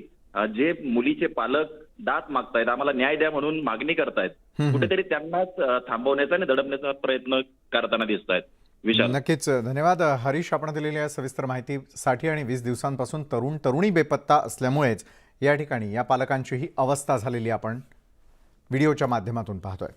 जे मुलीचे पालक दाद मागतायत, आम्हाला न्याय द्या म्हणून मागणी करतायत, कुठेतरी त्यांनाच थांबवण्याचा आणि दडपण्याचा प्रयत्न करताना दिसत आहेत. विशाल, नक्कीच धन्यवाद हरीश आपण दिलेल्या सविस्तर माहितीसाठी. आणि 20 दिवसांपासून तरुणी बेपत्ता असल्यामुळेच या ठिकाणी या पालकांची ही अवस्था झालेली आपण व्हिडिओच्या माध्यमातून पाहतोय.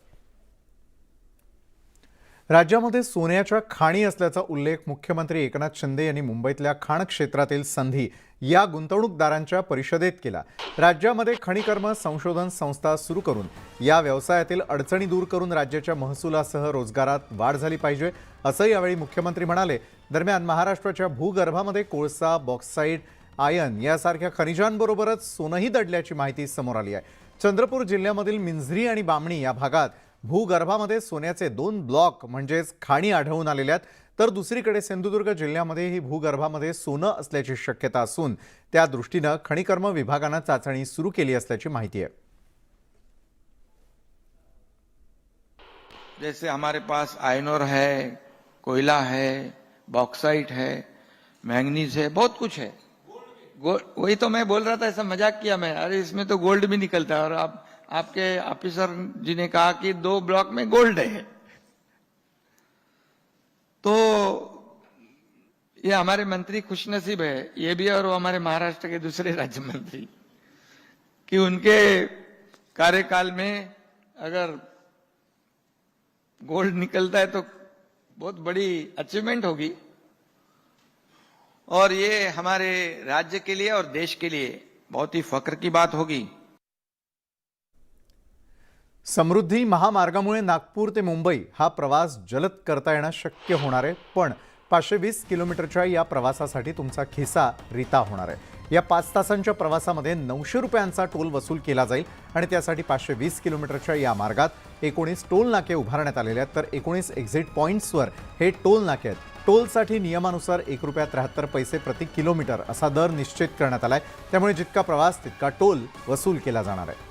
राज्यामध्ये सोन्याच्या खाणी असल्याचा उल्लेख मुख्यमंत्री एकनाथ शिंदे यांनी मुंबईतल्या खाण क्षेत्रातील संधी या गुंतवणूकदारांच्या परिषदेत केला. राज्यामध्ये खनिकर्म संशोधन संस्था सुरू करून या व्यवसायातील अडचणी दूर करून राज्याच्या महसुलासह रोजगारात वाढ झाली पाहिजे असं यावेळी मुख्यमंत्री म्हणाले. दरम्यान महाराष्ट्राच्या भूगर्भामध्ये कोळसा, बॉक्साईट, आयर्न यासारख्या खनिजांबरोबरच सोनंही दडल्याची माहिती समोर आली आहे. चंद्रपूर जिल्ह्यामधील मिंझरी आणि बामणी या भागात भूगर्भामध्ये सोन्याचे 2 ब्लॉक म्हणजेच खाणी आढळून आलेल्या आहेत. तर दुसरीकडे सिंधुदुर्ग जिल्ह्यामध्येही भूगर्भामध्ये सोनं असल्याची शक्यता असून त्या दृष्टीनं खनिकर्म विभागानं चाचणी सुरू केली असल्याची माहिती आहे. जैसे हमारे पास आयरन ओर है, कोयला है, बॉक्साइट है, मैंगनीज है, बहुत कुछ है. वही तो मैं बोल रहा था, ऐसा मजाक किया मैं, अरे इसमें तो गोल्ड भी निकलता है. और आपके ऑफिसर जी ने कहा कि 2 ब्लॉक में गोल्ड है. तो ये हमारे मंत्री खुशनसीब है, ये भी और हमारे महाराष्ट्र के दूसरे राज्य मंत्री, कि उनके कार्यकाल में अगर गोल्ड निकलता है तो बहुत बड़ी अचीवमेंट होगी और ये हमारे राज्य के लिए और देश के लिए बहुत ही फख्र की बात होगी. समृद्धी महामार्गामुळे नागपूर ते मुंबई हा प्रवास जलद करता येणं शक्य होणार आहे. पण 520 किलोमीटरच्या या प्रवासासाठी तुमचा खिसा रिता होणार आहे. या 5 तासांच्या प्रवासामध्ये 900 रुपयांचा टोल वसूल केला जाईल आणि त्यासाठी 520 किलोमीटरच्या या मार्गात 19 टोल नाके उभारण्यात आलेले आहेत. तर 19 एक्झिट पॉईंट्सवर हे टोल नाके आहेत. टोलसाठी नियमानुसार ₹1.73 प्रति किलोमीटर असा दर निश्चित करण्यात आलाय. त्यामुळे जितका प्रवास तितका टोल वसूल केला जाणार आहे.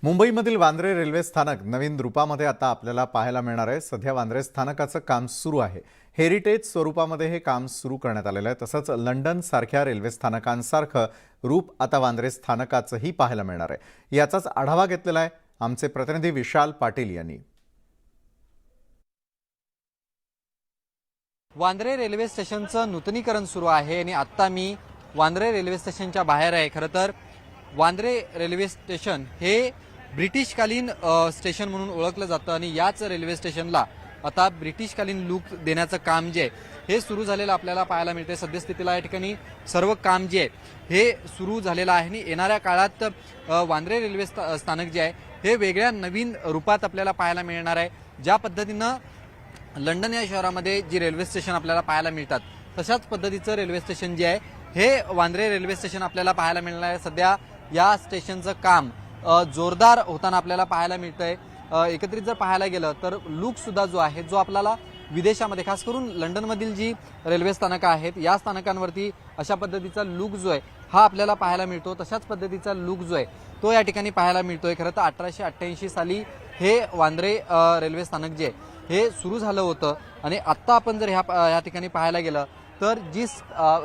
मुंबईमधील वांद्रे रेल्वे स्थानक नवीन रूपामध्ये आता आपल्याला पाहायला मिळणार आहे. सध्या वांद्रे स्थानकाचं काम सुरू आहे. हेरिटेज स्वरूपामध्ये हे काम सुरू करण्यात आलेलं आहे. तसंच लंडन सारख्या रेल्वे स्थानकांसारखं रूप आता वांद्रे स्थानकाचंही पाहायला मिळणार आहे. याचाच आढावा घेतलेला आहे आमचे प्रतिनिधी विशाल पाटील यांनी. वांद्रे रेल्वे स्टेशनचं नूतनीकरण सुरू आहे आणि आत्ता मी वांद्रे रेल्वे स्टेशनच्या बाहेर आहे. खरं तर वांद्रे रेल्वे स्टेशन हे ब्रिटिशकालीन स्टेशन म्हणून ओळखलं जातं आणि याच रेल्वे स्टेशनला आता ब्रिटिशकालीन लूक देण्याचं काम जे आहे हे सुरू झालेलं आपल्याला पाहायला मिळते. सद्यस्थितीला या ठिकाणी सर्व काम जे आहे हे सुरू झालेलं आहे आणि येणाऱ्या काळात वांद्रे रेल्वे स्थानक जे आहे हे वेगळ्या नवीन रूपात आपल्याला पाहायला मिळणार आहे. ज्या पद्धतीनं लंडन या शहरामध्ये जी रेल्वे स्टेशन आपल्याला पाहायला मिळतात तशाच पद्धतीचं रेल्वे स्टेशन जे आहे हे वांद्रे रेल्वे स्टेशन आपल्याला पाहायला मिळणार आहे. सध्या या स्टेशनचं काम जोरदार होताना आपल्याला पाहायला मिळतंय. एकत्रित जर पाहायला गेलं तर लूक सुद्धा जो आहे जो आपल्याला विदेशामध्ये खास करून लंडनमधील जी रेल्वे स्थानकं आहेत या स्थानकांवरती अशा पद्धतीचा लूक जो आहे हा आपल्याला पाहायला मिळतो. तशाच पद्धतीचा लूक जो आहे तो या ठिकाणी पाहायला मिळतोय. खरं तर 1888 साली हे वांद्रे रेल्वे स्थानक जे आहे हे सुरू झालं होतं आणि आत्ता आपण जर ह्या ठिकाणी पाहायला गेलं तर जी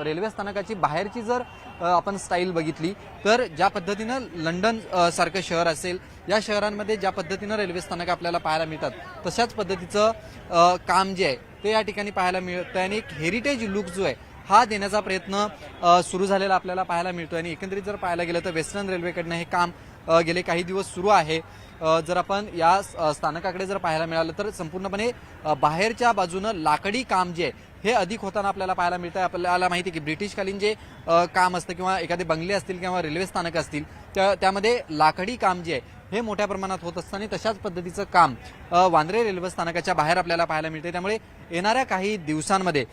रेल्वे स्थानकाची बाहेरची जर आपण स्टाईल बघितली तर ज्या पद्धतीनं लंडन सारखं शहर असेल या शहरांमध्ये ज्या पद्धतीनं रेल्वे स्थानक आपल्याला पाहायला मिळतात तशाच पद्धतीचं काम जे आहे ते या ठिकाणी पाहायला मिळतं आणि एक हेरिटेज लुक जो आहे हा देण्याचा प्रयत्न सुरू झालेला आपल्याला पाहायला मिळतो. आणि एकंदरीत जर पाहायला गेलं तर वेस्टर्न रेल्वेकडनं हे काम गेले काही दिवस सुरू आहे. जर आपण या स्थानकाकडे जर पाहायला मिळालं तर संपूर्णपणे बाहेरच्या बाजूनं लाकडी काम जे आहे हे अधिक होताना आपल्याला पाहायला मिळतं. आपल्याला माहिती आहे की ब्रिटिशकालीन जे काम असतं किंवा एखादे बंगले असतील किंवा रेल्वे स्थानक असतील त्यामध्ये लाकडी काम जे आहे हे मोठ्या प्रमाणात होत असतं आणि तशाच पद्धतीचं काम वांद्रे रेल्वे स्थानकाच्या बाहेर आपल्याला पाहायला मिळते. त्यामुळे येणाऱ्या काही दिवसांमध्ये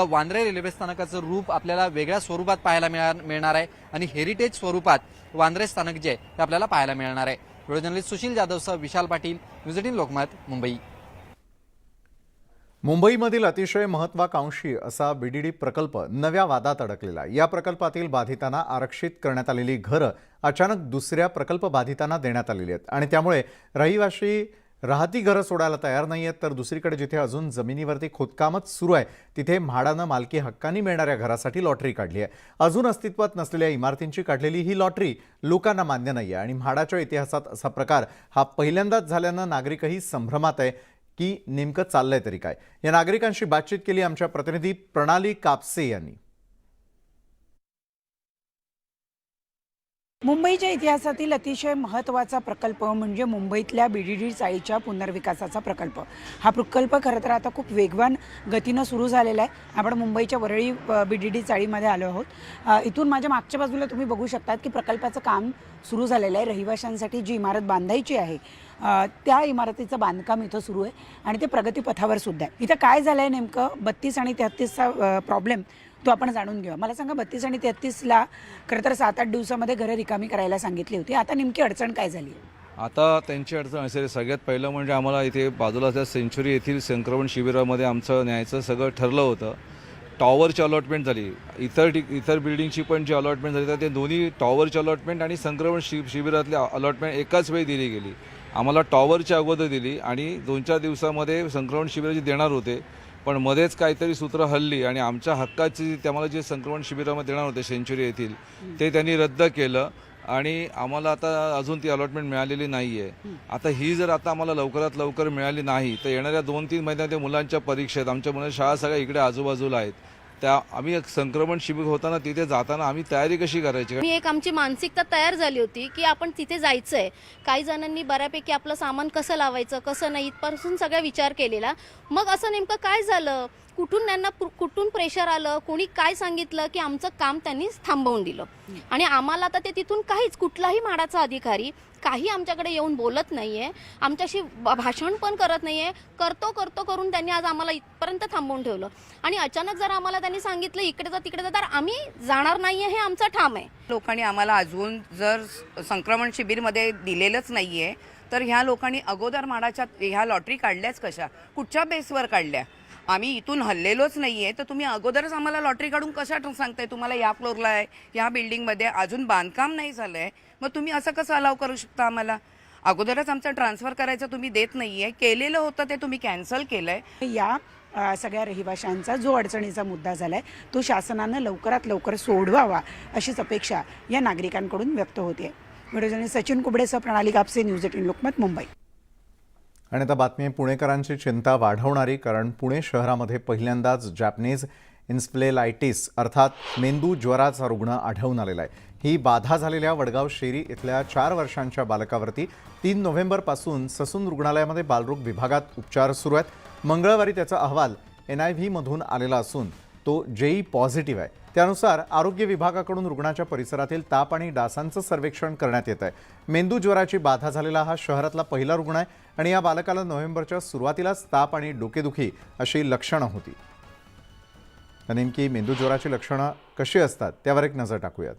वांद्रे रेल्वे स्थानकाचं रूप आपल्याला वेगळ्या स्वरूपात पाहायला मिळणार आहे आणि हेरिटेज स्वरूपात वांद्रे स्थानक जे आहे ते आपल्याला पाहायला मिळणार आहे. Video journalist Sushil जाधवसह Vishal Patil, news 18 Lokmat, Mumbai. मुंबईमधील अतिशय महत्वाकांक्षी असा बीडीडी प्रकल्प नव्या वादात अडकलेला. या प्रकल्पातील बाधितांना आरक्षित करण्यात आलेली घरं अचानक दुसऱ्या प्रकल्प बाधितांना देण्यात आलेली आहेत आणि त्यामुळे रहिवाशी राहती घरं सोडायला तयार नाही आहेत. तर दुसरीकडे जिथे अजून जमिनीवरती खोदकामच सुरू आहे तिथे म्हाडानं मालकी हक्कानी मिळणाऱ्या घरासाठी लॉटरी काढली आहे. अजून अस्तित्वात नसलेल्या इमारतींची काढलेली ही लॉटरी लोकांना मान्य नाही आहे आणि म्हाडाच्या इतिहासात असा प्रकार हा पहिल्यांदाच झाल्यानं नागरिकही संभ्रमात आहे की नेमकं चाललंय तरी काय. या नागरिकांशी बातचीत केली आमच्या प्रतिनिधी प्रणाली कापसे यांनी. मुंबईच्या इतिहासातील अतिशय महत्त्वाचा प्रकल्प म्हणजे मुंबईतल्या बीडीडी चाळीच्या पुनर्विकासाचा प्रकल्प. हा प्रकल्प खरं तर आता खूप वेगवान गतीनं सुरू झालेला आहे. आपण मुंबईच्या वरळी बीडीडी चाळीमध्ये आलो आहोत. इथून माझ्या मागच्या बाजूला तुम्ही बघू शकतात की प्रकल्पाचं काम सुरू झालेलं आहे. रहिवाशांसाठी जी इमारत बांधायची आहे त्या इमारतीचं बांधकाम इथं सुरू आहे आणि ते प्रगतीपथावर सुद्धा आहे. इथं काय झालं आहे नेमकं 32 आणि 33चा प्रॉब्लेम तो आपण जाणून घेऊया. मला सांगा 32 आणि 33ला खरं तर 7-8 दिवसामध्ये घरं रिकामी करायला सांगितली होती. आता नेमकी अडचण काय झाली? आता त्यांची अडचण असेल सगळ्यात पहिलं म्हणजे आम्हाला इथे बाजूला त्या सेंच्युरी येथील संक्रमण शिबिरामध्ये आमचं न्यायचं सगळं ठरलं होतं. टॉवरची अलॉटमेंट झाली, इतर बिल्डिंगची पण जी अलॉटमेंट झाली तर ते दोन्ही टॉवरची अलॉटमेंट आणि संक्रमण शिबिरातली अलॉटमेंट एकाच वेळी दिली गेली. आम्हाला टॉवरची अगोदर दिली आणि 2-4 दिवसामध्ये संक्रमण शिबिराची देणार होते पण मध्येच काहीतरी सूत्र हल्ली आणि आमच्या हक्काची त्याला जे संक्रमण शिबिरामध्ये देणार होते सेंच्युरी येथील ते त्यांनी रद्द केलं आणि आम्हाला आता अजून ती अलॉटमेंट मिळालेली नाही आहे. आता ही जर आता आम्हाला लवकरात लवकर मिळाली नाही तर येणाऱ्या 2-3 महिन्यात मुलांच्या परीक्षेत आमच्या मुलांच्या शाळा सगळ्या इकडे आजूबाजूला आहेत. त्या आम्ही संक्रमण शिबिर होताना तिथे जाताना आम्ही तयारी कशी करायची? मी एक आमची मानसिकता तयार झाली होती की आपण तिथे जायचंय. काही जणांनी बऱ्यापैकी आपलं सामान कसं लावायचं कसं नाही इथपासून सगळा विचार केलेला. मग असं नेमकं काय झालं, कुठून प्रेशर आलं, कोणी काय सांगितलं की आमचं काम त्यांनी थांबवून दिलं आणि आम्हाला आता ते तिथून कुठलाही म्हाडाचा अधिकारी काही आमच्याकडे येऊन बोलत नाहीये, आमच्याशी भाषण पण करत नाहीये. करतो करून त्यांनी आज आम्हाला इथपर्यंत थांबवून ठेवलं आणि अचानक जर आम्हाला त्यांनी सांगितलं इकडे जा तिकडे जा तर आम्ही जाणार नाहीये हे आमचं ठाम आहे. लोकांनी आम्हाला अजून जर संक्रमण शिबिरमध्ये दिलेलंच नाहीये तर ह्या लोकांनी अगोदर म्हाडाच्या ह्या लॉटरी काढल्याच कशा, कुठच्या बेसवर काढल्या? आम्ही इथून हल्लेलोच नाहीये तर तुम्ही अगोदरच आम्हाला लॉटरी काढून कशा सांगताय? तुम्हाला या फ्लोअरला आहे या बिल्डिंगमध्ये अजून बांधकाम नाही झालंय मग तुम्ही असं कसं अलाव करू शकता? आम्हाला अगोदरच आमचं ट्रान्सफर करायचं तुम्ही देत नाहीये. केलेलं होतं ते तुम्ही कॅन्सल केलंय. या सगळ्या रहिवाशांचा जो अडचणीचा मुद्दा झालाय तो शासनानं लवकरात लवकर सोडवावा अशीच अपेक्षा या नागरिकांकडून व्यक्त होते. व्हिडिओ जर्नलिस्ट सचिन कुबडेसह प्रणाली कापसे, न्यूज 18 लोकमत, मुंबई. आणि आता बातमी पुणेकरांची चिंता वाढवणारी, कारण पुणे शहरामध्ये पहिल्यांदाच जॅपनीज इन्स्फ्लेलायटिस अर्थात मेंदू ज्वराचा रुग्ण आढळून आलेला आहे. ही बाधा झालेल्या वडगाव शेरी इथल्या 4 वर्षांच्या बालकावरती 3 नोव्हेंबरपासून ससून रुग्णालयामध्ये बालरोग विभागात उपचार सुरू आहेत. मंगळवारी त्याचा अहवाल NIV मधून आलेला असून तो JE पॉझिटिव्ह आहे. त्यानुसार आरोग्य विभागाकडून रुग्णाच्या परिसरातील ताप आणि डासांचं सर्वेक्षण करण्यात येत आहे. मेंदू ज्वराची बाधा झालेला हा शहरातला पहिला रुग्ण आहे आणि या बालकाला नोव्हेंबरच्या सुरुवातीलाच ताप आणि डोकेदुखी अशी लक्षणं होती. नेमकी मेंदू ज्वराची लक्षणं कशी असतात त्यावर एक नजर टाकूयात.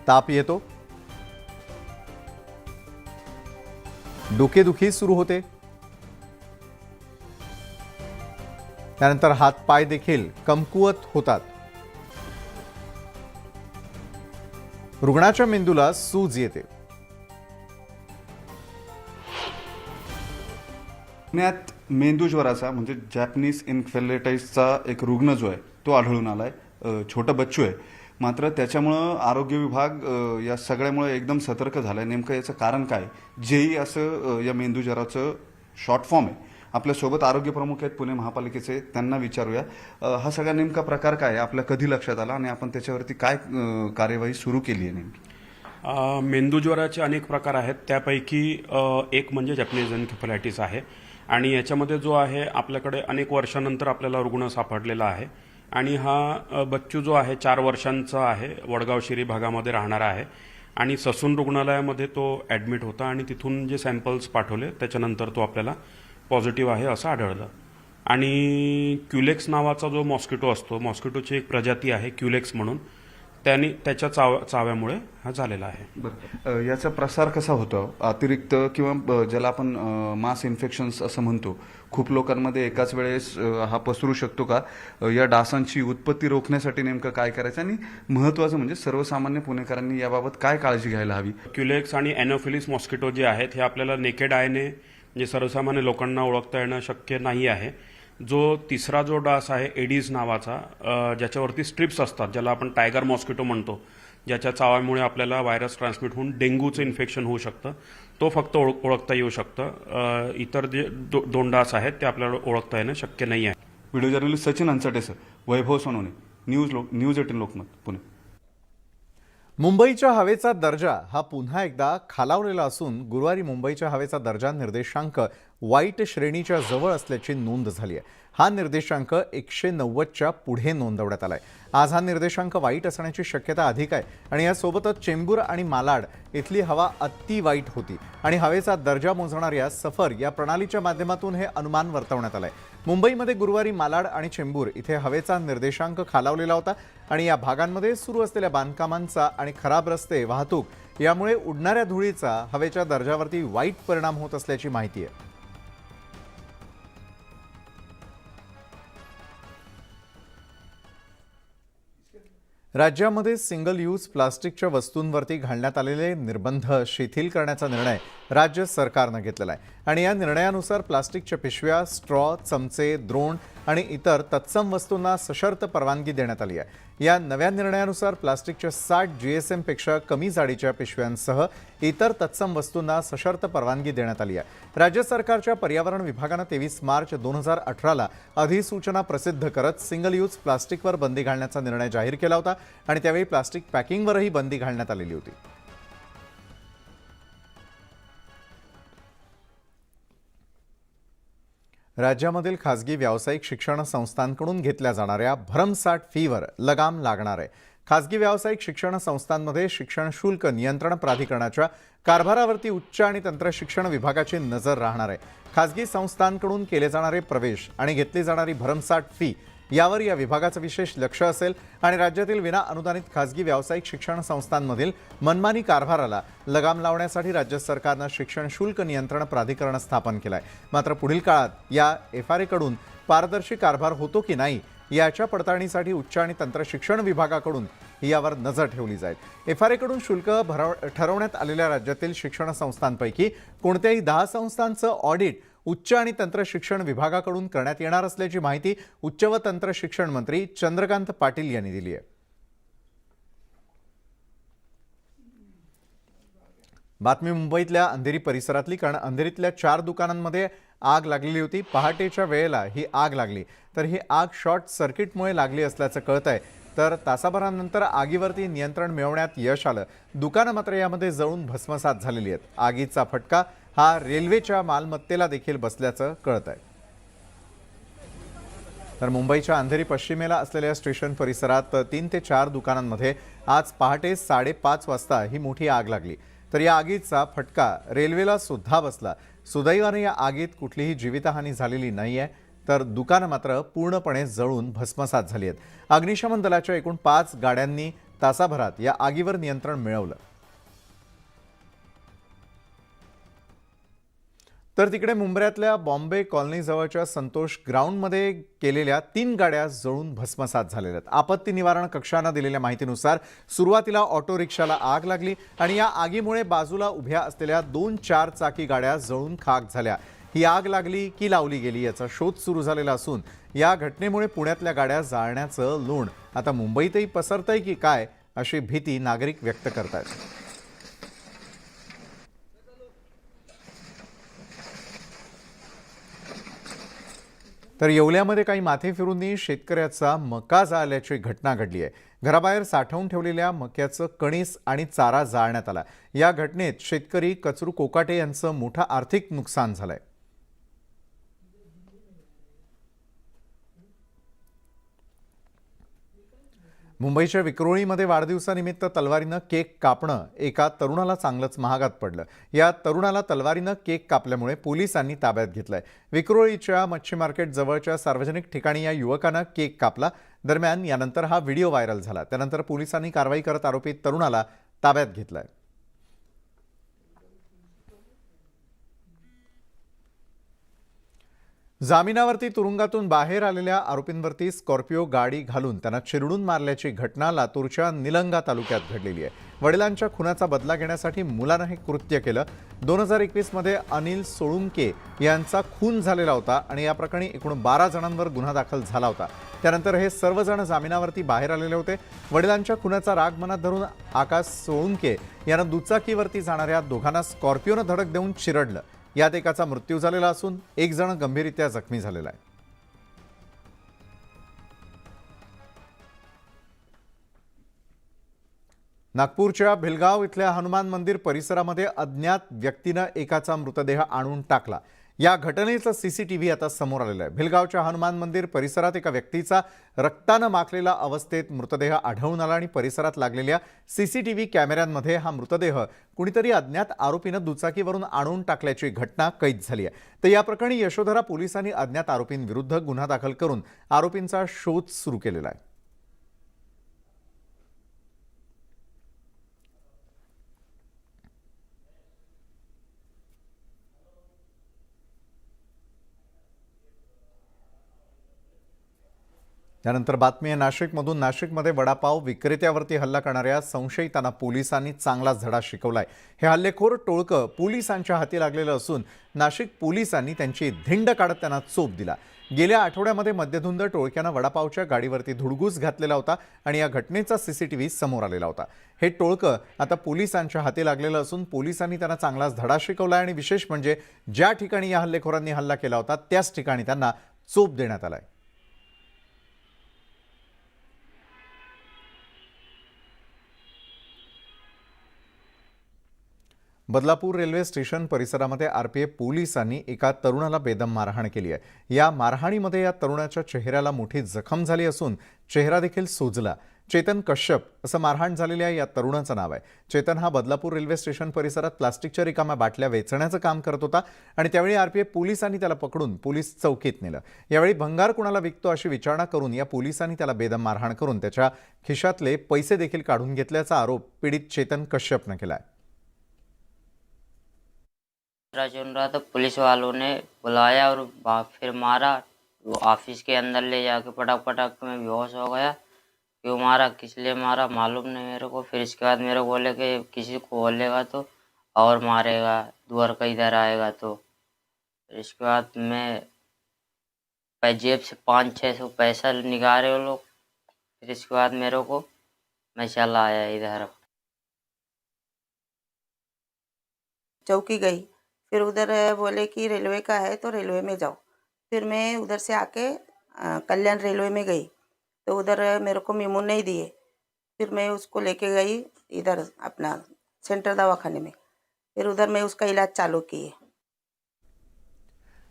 ताप येतो, डोकेदुखी सुरू होते, त्यानंतर हात पाय देखील कमकुवत होतात. रुग्णाच्या मेंदूला सूज येते. पुण्यात मेंदू ज्वराचा म्हणजे जॅपनीज इन्फ्लेलायटिसचा एक रुग्ण जो आहे तो आढळून आलाय. छोटा बच्चू आहे. मात्र त्याच्यामुळं आरोग्य विभाग या सगळ्यामुळे एकदम सतर्क झालाय. नेमकं याचं कारण काय? JE असं या मेंदू ज्वराचं शॉर्ट फॉर्म आहे. आपल्यासोबत आरोग्य प्रमुख आहेत पुणे महापालिकेचे, त्यांना विचारूया हा सगळा नेमका प्रकार काय आहे, आपल्या कधी लक्षात आला आणि आपण त्याच्यावरती काय कार्यवाही सुरू केली आहे नेमकी? मेंदूज्वराचे अनेक प्रकार आहेत. त्यापैकी एक म्हणजे जॅपनीज एन्केफलायटिस आहे आणि याच्यामध्ये जो आहे आपल्याकडे अनेक वर्षानंतर आपल्याला रुग्ण सापडलेला आहे आणि हा बच्चू जो आहे 4 वर्षांचा आहे, वडगाव शेरी भागामध्ये राहणारा आहे आणि ससून रुग्णालयामध्ये तो ॲडमिट होता आणि तिथून जे सॅम्पल्स पाठवले त्याच्यानंतर तो आपल्याला पॉझिटिव्ह आहे असं आढळलं. आणि क्युलेक्स नावाचा जो मॉस्किटो असतो, मॉस्किटोची एक प्रजाती आहे क्युलेक्स म्हणून, त्याच्या चाव्यामुळे हा झालेला आहे. बरं, याचा प्रसार कसा होतो? अतिरिक्त किंवा ज्याला आपण मास इन्फेक्शन्स असं म्हणतो, खूप लोकांमध्ये एकाच वेळेस हा पसरू शकतो का? या डासांची उत्पत्ती रोखण्यासाठी नेमकं काय करायचं आणि महत्त्वाचं म्हणजे सर्वसामान्य पुणेकरांनी याबाबत काय काळजी घ्यायला हवी? क्युलेक्स आणि एनोफिलिस मॉस्किटो जे आहेत हे आपल्याला नेकेड आयने म्हणजे सर्वसामान्य लोकांना ओळखता येणं शक्य नाही आहे. जो तिसरा जो डास आहे एडीज नावाचा, ज्याच्यावरती स्ट्रिप्स असतात, ज्याला आपण टायगर मॉस्किटो म्हणतो, ज्याच्या चाव्यामुळे आपल्याला व्हायरस ट्रान्समिट होऊन डेंग्यूचं इन्फेक्शन होऊ शकतं, तो फक्त ओळखता येऊ शकतं. इतर जे 2 डास आहेत ते आपल्याला ओळखता येणं शक्य नाही आहे. Video journalist Sachin Anchate sir, वैभव सोनवणे, न्यूज 18 लोकमत, पुणे. मुंबईच्या हवेचा दर्जा हा पुन्हा एकदा खालावलेला असून गुरुवारी मुंबईच्या हवेचा दर्जा निर्देशांक वाईट श्रेणीच्या जवळ असल्याची नोंद झाली आहे. हा निर्देशांक 190च्या पुढे नोंदवण्यात आलाय. आज हा निर्देशांक वाईट असण्याची शक्यता अधिक आहे आणि यासोबतच चेंबूर आणि मालाड इथली हवा अति वाईट होती आणि हवेचा दर्जा मोजणाऱ्या सफर या प्रणालीच्या माध्यमातून हे अनुमान वर्तवण्यात आलंय. मुंबईमध्ये गुरुवारी मालाड आणि चेंबूर इथे हवेचा निर्देशांक खालावलेला होता आणि या भागांमध्ये सुरू असलेल्या बांधकामांचा आणि खराब रस्ते वाहतूक यामुळे उडणाऱ्या धुळीचा हवेच्या दर्जावरती वाईट परिणाम होत असल्याची माहिती आहे. राज्यामध्ये सिंगल यूज प्लास्टिकच्या वस्तूंवरती घालण्यात आलेले निर्बंध शिथिल करण्याचा निर्णय राज्य सरकारनं घेतलेला आहे आणि या निर्णयानुसार प्लास्टिकच्या पिशव्या, स्ट्रॉ, चमचे, द्रोण आणि इतर तत्सम वस्तूंना सशर्त परवानगी देण्यात आली आहे. या नव्या निर्णयानुसार प्लास्टिकच्या 60 GSM पेक्षा कमी जाडीच्या पिशव्यांसह इतर तत्सम वस्तूंना सशर्त परवानगी देण्यात आली आहे. राज्य सरकारच्या पर्यावरण विभागानं 23 मार्च 2018ला अधिसूचना प्रसिद्ध करत सिंगल यूज प्लास्टिकवर बंदी घालण्याचा निर्णय जाहीर केला होता आणि त्यावेळी प्लास्टिक पॅकिंगवरही बंदी घालण्यात आलेली होती. राज्यामधील खासगी व्यावसायिक शिक्षण संस्थांकडून घेतल्या जाणाऱ्या भरमसाठ फीवर लगाम लागणार आहे. खासगी व्यावसायिक शिक्षण संस्थांमध्ये शिक्षण शुल्क नियंत्रण प्राधिकरणाच्या कारभारावरती उच्च आणि तंत्र शिक्षण विभागाची नजर राहणार आहे. खासगी संस्थांकडून केले जाणारे प्रवेश आणि घेतली जाणारी भरमसाठ फी यावर या विभागाचं विशेष लक्ष असेल आणि राज्यातील विना अनुदानित खासगी व्यावसायिक शिक्षण संस्थांमधील मनमानी कारभाराला लगाम लावण्यासाठी राज्य सरकारनं शिक्षण शुल्क नियंत्रण प्राधिकरण स्थापन केलं आहे. मात्र पुढील काळात या FRA कडून पारदर्शी कारभार होतो की नाही याच्या पडताळणीसाठी उच्च आणि तंत्र शिक्षण विभागाकडून यावर नजर ठेवली जाईल. FRA कडून शुल्क ठरवण्यात आलेल्या राज्यातील शिक्षण संस्थांपैकी कोणत्याही 10 संस्थांचं ऑडिट उच्च आणि तंत्र शिक्षण विभागाकडून करण्यात येणार असल्याची माहिती उच्च व तंत्र शिक्षण मंत्री चंद्रकांत पाटील यांनी दिली आहे. बातमी मुंबईतल्या अंधेरी परिसरातली, कारण अंधेरीतल्या 4 दुकानांमध्ये आग लागलेली होती. पहाटेच्या वेळेला ही आग लागली. तर ही आग शॉर्ट सर्किटमुळे लागली असल्याचं कळतंय. तर तासाभरानंतर आगीवरती नियंत्रण मिळवण्यात यश आलं. दुकानं मात्र यामध्ये जळून भस्मसात झालेली आहेत. आगीचा फटका हा रेल्वेच्या मालमत्तेला देखील बसल्याचं कळतंय. तर मुंबईच्या अंधेरी पश्चिमेला असलेल्या स्टेशन परिसरात 3 ते 4 दुकानांमध्ये आज पहाटे 5:30 वाजता ही मोठी आग लागली. तर या आगीचा फटका रेल्वेला सुद्धा बसला. सुदैवाने या आगीत कुठलीही जीवितहानी झालेली नाहीये. तर दुकानं मात्र पूर्णपणे जळून भस्मसात झाली आहेत. अग्निशमन दलाच्या एकूण 5 गाड्यांनी तासाभरात या आगीवर नियंत्रण मिळवलं. तर तिकडे मुंबईतल्या बॉम्बे कॉलनीजवळच्या संतोष ग्राउंडमध्ये केलेल्या 3 गाड्या जळून भस्मसात झालेल्या आहेत. आपत्ती निवारण कक्षानं दिलेल्या माहितीनुसार सुरुवातीला ऑटो रिक्षाला आग लागली आणि या आगीमुळे बाजूला उभ्या असलेल्या 2 4-चाकी गाड्या जळून खाक झाल्या. ही आग लागली की लावली गेली याचा शोध सुरू झालेला असून या घटनेमुळे पुण्यातल्या गाड्या जाळण्याचं लोण आता मुंबईतही पसरतंय की काय अशी भीती नागरिक व्यक्त करतात. तर येवल्यामध्ये काही माथे फिरूंनी शेतकऱ्याचा मका जाळल्याची घटना घडली आहे. घराबाहेर साठवून ठेवलेल्या मक्याचं कणीस आणि चारा जाळण्यात आला. या घटनेत शेतकरी कचरू कोकाटे यांचं मोठं आर्थिक नुकसान झालंय. मुंबईच्या विक्रोळीमध्ये वाढदिवसानिमित्त तलवारीनं केक कापणं एका तरुणाला चांगलंच महागात पडलं. या तरुणाला तलवारीनं केक कापल्यामुळे पोलिसांनी ताब्यात घेतलंय. विक्रोळीच्या मच्छी मार्केट जवळच्या सार्वजनिक ठिकाणी या युवकानं केक कापला. दरम्यान यानंतर हा व्हिडिओ व्हायरल झाला. त्यानंतर पोलिसांनी कारवाई करत आरोपी तरुणाला ताब्यात घेतलंय. जामिनावरती तुरुंगातून बाहेर आलेल्या आरोपींवरती स्कॉर्पिओ गाडी घालून त्यांना चिरडून मारल्याची घटना लातूरच्या निलंगा तालुक्यात घडलेली आहे. वडिलांच्या खुनाचा बदला घेण्यासाठी मुलानं हे कृत्य केलं. 2021 मध्ये अनिल सोळुंके यांचा खून झालेला होता आणि या प्रकरणी एकूण 12 जणांवर गुन्हा दाखल झाला होता. त्यानंतर हे सर्वजण जामिनावरती बाहेर आलेले होते. वडिलांच्या खुनाचा राग मनात धरून आकाश सोळुंके यानं दुचाकीवरती जाणाऱ्या दोघांना स्कॉर्पिओनं धडक देऊन चिरडलं. यात एकाचा मृत्यू झालेला असून एक जण गंभीररीत्या जखमी झालेला आहे. नागपूरच्या भिलगाव इथल्या हनुमान मंदिर परिसरामध्ये अज्ञात व्यक्तीनं एकाचा मृतदेह आणून टाकला. या घटनेचं सीसीटीव्ही आता समोर आलेलं आहे. भिलगावच्या हनुमान मंदिर परिसरात एका व्यक्तीचा रक्तानं माखलेला अवस्थेत मृतदेह आढळून आला आणि परिसरात लागलेल्या सीसीटीव्ही कॅमेऱ्यांमध्ये हा मृतदेह कुणीतरी अज्ञात आरोपीनं दुचाकीवरून आणून टाकल्याची घटना कैद झाली आहे. तर या प्रकरणी यशोधरा पोलिसांनी अज्ञात आरोपींविरुद्ध गुन्हा दाखल करून आरोपींचा शोध सुरू केलेला आहे. त्यानंतर बातमी आहे नाशिकमधून. नाशिकमध्ये वडापाव विक्रेत्यावरती हल्ला करणाऱ्या संशयितांना पोलिसांनी चांगलाच धडा शिकवलाय. हे हल्लेखोर टोळकं पोलिसांच्या हाती लागलेलं असून नाशिक पोलिसांनी त्यांची धिंड काढत त्यांना चोप दिला. गेल्या आठवड्यामध्ये मध्यधुंद टोळक्यानं वडापावच्या गाडीवरती धुडगूस घातलेला होता आणि या घटनेचा सीसीटीव्ही समोर आलेला होता. हे टोळकं आता पोलिसांच्या हाती लागलेलं असून पोलिसांनी त्यांना चांगलाच धडा शिकवला आणि विशेष म्हणजे ज्या ठिकाणी या हल्लेखोरांनी हल्ला केला होता त्याच ठिकाणी त्यांना चोप देण्यात आलाय. बदलापूर रेल्वे स्टेशन परिसरामध्ये आरपीएफ पोलिसांनी एका तरुणाला बेदम मारहाण केली आहे. या मारहाणीमध्ये या तरुणाच्या चेहऱ्याला मोठी जखम झाली असून चेहरा देखील सुजला. चेतन कश्यप असं मारहाण झालेल्या या तरुणाचं नाव आहे. चेतन हा बदलापूर रेल्वे स्टेशन परिसरात प्लास्टिकच्या रिकाम्या बाटल्या वेचण्याचं काम करत होता आणि त्यावेळी आरपीएफ पोलिसांनी त्याला पकडून पोलीस चौकीत नेलं. यावेळी भंगार कुणाला विकतो अशी विचारणा करून या पोलिसांनी त्याला बेदम मारहाण करून त्याच्या खिशातले पैसे देखील काढून घेतल्याचा आरोप पीडित चेतन कश्यपनं केला आहे. चुन रहा तो पुलिस वालों ने बुलाया और फिर मारा. वो ऑफिस के अंदर ले जाके पटक पटक में बेहोश हो गया. क्यों मारा, किस लिए मारा मालूम नहीं मेरे को. फिर इसके बाद मेरे को बोले कि किसी को बोलेगा तो और मारेगा, दुआर का इधर आएगा तो. फिर इसके बाद मैं जेब से 500-600 पैसा निकाले वो लोग. फिर इसके बाद मेरे को मैं चला आया इधर. चौकी गई, फिर उधर बोले कि रेलवे का है तो रेलवे में जाओ। फिर मैं उधर से आके कल्याण रेलवे में गई तो उधर मेरे को मेमो नहीं दिए। फिर मैं उसको लेके गई इधर अपना सेंटर दवाखाने में, फिर उधर मैं उसका इलाज चालू किए।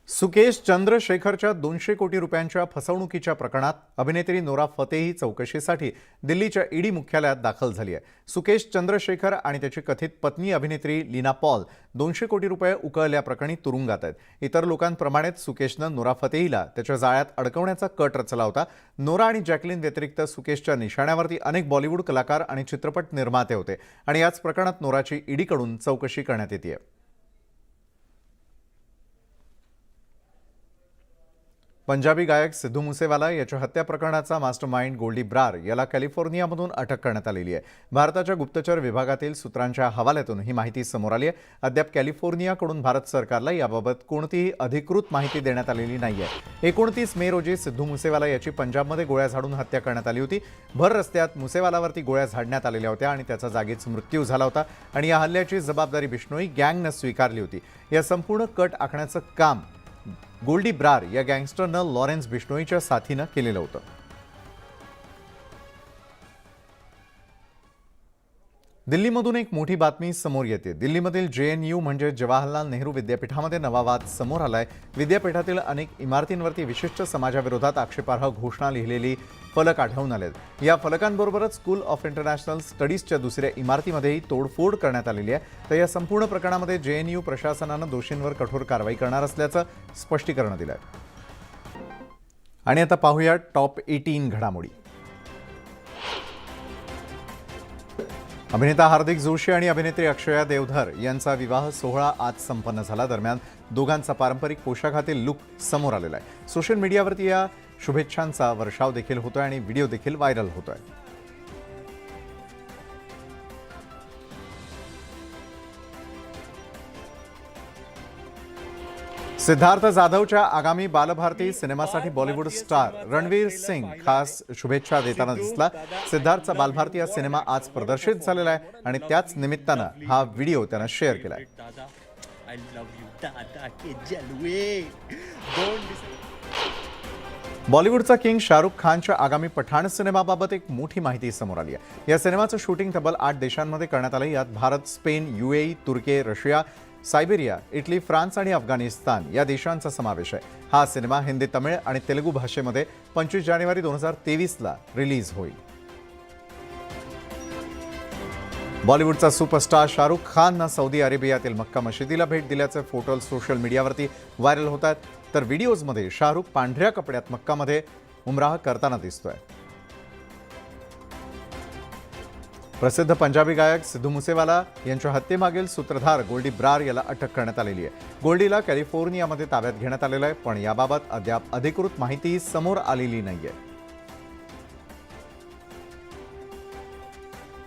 सुकेश चंद्रशेखरच्या 200 कोटी रुपयांच्या फसवणुकीच्या प्रकरणात अभिनेत्री नोरा फतेही चौकशीसाठी दिल्लीच्या ईडी मुख्यालयात दाखल झाली आहे। सुकेश चंद्रशेखर आणि त्याची कथित पत्नी अभिनेत्री लीना पॉल 200 कोटी रुपये उकळल्याप्रकरणी तुरुंगात आहेत। इतर लोकांप्रमाणेच सुकेशनं नोरा फतेहीला त्याच्या जाळ्यात अडकवण्याचा कट रचला होता। नोरा आणि जॅकलिन व्यतिरिक्त सुकेशच्या निशाण्यावरती अनेक बॉलिवूड कलाकार आणि चित्रपट निर्माते होते आणि याच प्रकरणात नोराची ईडीकडून चौकशी करण्यात येते। पंजाबी गायक सिद्धू मुसेवाला याच्या हत्या प्रकरणाचा मास्टरमाइंड गोल्डी ब्रार याला कॅलिफोर्नियामधून अटक करण्यात आलेली आहे। भारताच्या गुप्तचर विभागातील सूत्रांच्या हवाल्यातून ही माहिती समोर आली आहे। अद्याप कॅलिफोर्नियाकडून भारत सरकारला याबाबत कोणतीही अधिकृत माहिती देण्यात आलेली नाही आहे। 29 मे रोजी सिद्धू मुसेवाला याची पंजाबमध्ये गोळ्या झाडून हत्या करण्यात आली होती। भर रस्त्यात मुसेवालावरती गोळ्या झाडण्यात आलेल्या होत्या आणि त्याचा जागीच मृत्यू झाला होता आणि या हल्ल्याची जबाबदारी बिश्नोई गँगनं स्वीकारली होती। या संपूर्ण कट आखण्याचं काम गोल्डी ब्रार या गँगस्टरनं लॉरेन्स बिश्नोईच्या साथीनं केलेलं होतं। दिल्लीमधून एक मोठी बातमी समोर येते। दिल्लीमधील JNU म्हणजे जवाहरलाल नेहरू विद्यापीठामध्ये नवा वाद समोर आलाय। विद्यापीठातील अनेक इमारतींवरती विशिष्ट समाजाविरोधात आक्षेपार्ह घोषणा लिहिलेली फलक आढळून आलेत। या फलकांबरोबरच स्कूल ऑफ इंटरनॅशनल स्टडीजच्या दुसऱ्या इमारतीमध्येही तोडफोड करण्यात आलेली आहे। तर या संपूर्ण प्रकरणामध्ये JNU प्रशासनानं दोषींवर कठोर कारवाई करणार असल्याचं स्पष्टीकरण दिलंय। आणि आता पाहूया टॉप 18 घडामोडी। अभिनेता हार्दिक जोशी आणि अभिनेत्री अक्षया देवधर यांचा विवाह सोहळा आज संपन्न झाला। दरम्यान दोघांचा पारंपरिक पोशाखातील लुक समोर आलेला आहे। सोशल मीडियावरती या शुभेच्छांचा वर्षाव देखील होतोय आणि व्हिडिओ देखील व्हायरल होतोय। सिद्धार्थ जाधवच्या आगामी बालभारती सिनेमासाठी बॉलिवूड स्टार रणवीर सिंग खास शुभेच्छा देताना दिसला। सिद्धार्थचा बालभारती हा सिनेमा आज प्रदर्शित झालेला आहे आणि त्याच निमित्तानं हा व्हिडिओ त्यानं शेअर केलाय। बॉलिवूडचा किंग शाहरुख खानच्या आगामी पठाण सिनेमाबाबत एक मोठी माहिती समोर आली आहे। या सिनेमाचं शूटिंग तब्बल 8 देशांमध्ये करण्यात आलं। यात भारत, स्पेन, UAE, तुर्की, रशिया, सायबेरिया, इटली, फ्रान्स आणि अफगाणिस्तान या देशांचा समावेश आहे। हा सिनेमा हिंदी, तमिळ आणि तेलुगू भाषेमध्ये 25 जानेवारी 2023ला रिलीज होईल। बॉलिवूडचा सुपरस्टार शाहरुख खाननं सौदी अरेबियातील मक्का मशिदीला भेट दिल्याचे फोटो सोशल मीडियावरती व्हायरल होत आहेत। तर व्हिडिओजमध्ये शाहरुख पांढऱ्या कपड्यात मक्कामध्ये उमराह करताना दिसतोय। प्रसिद्ध पंजाबी गायक सिद्धू मुसेवाला यांच्या हत्येमागील सूत्रधार गोल्डी ब्रार याला अटक करण्यात आलेली आहे। गोल्डीला कॅलिफोर्नियामध्ये ताब्यात घेण्यात आलेलं आहे, पण याबाबत अद्याप अधिकृत माहिती समोर आलेली नाहीये।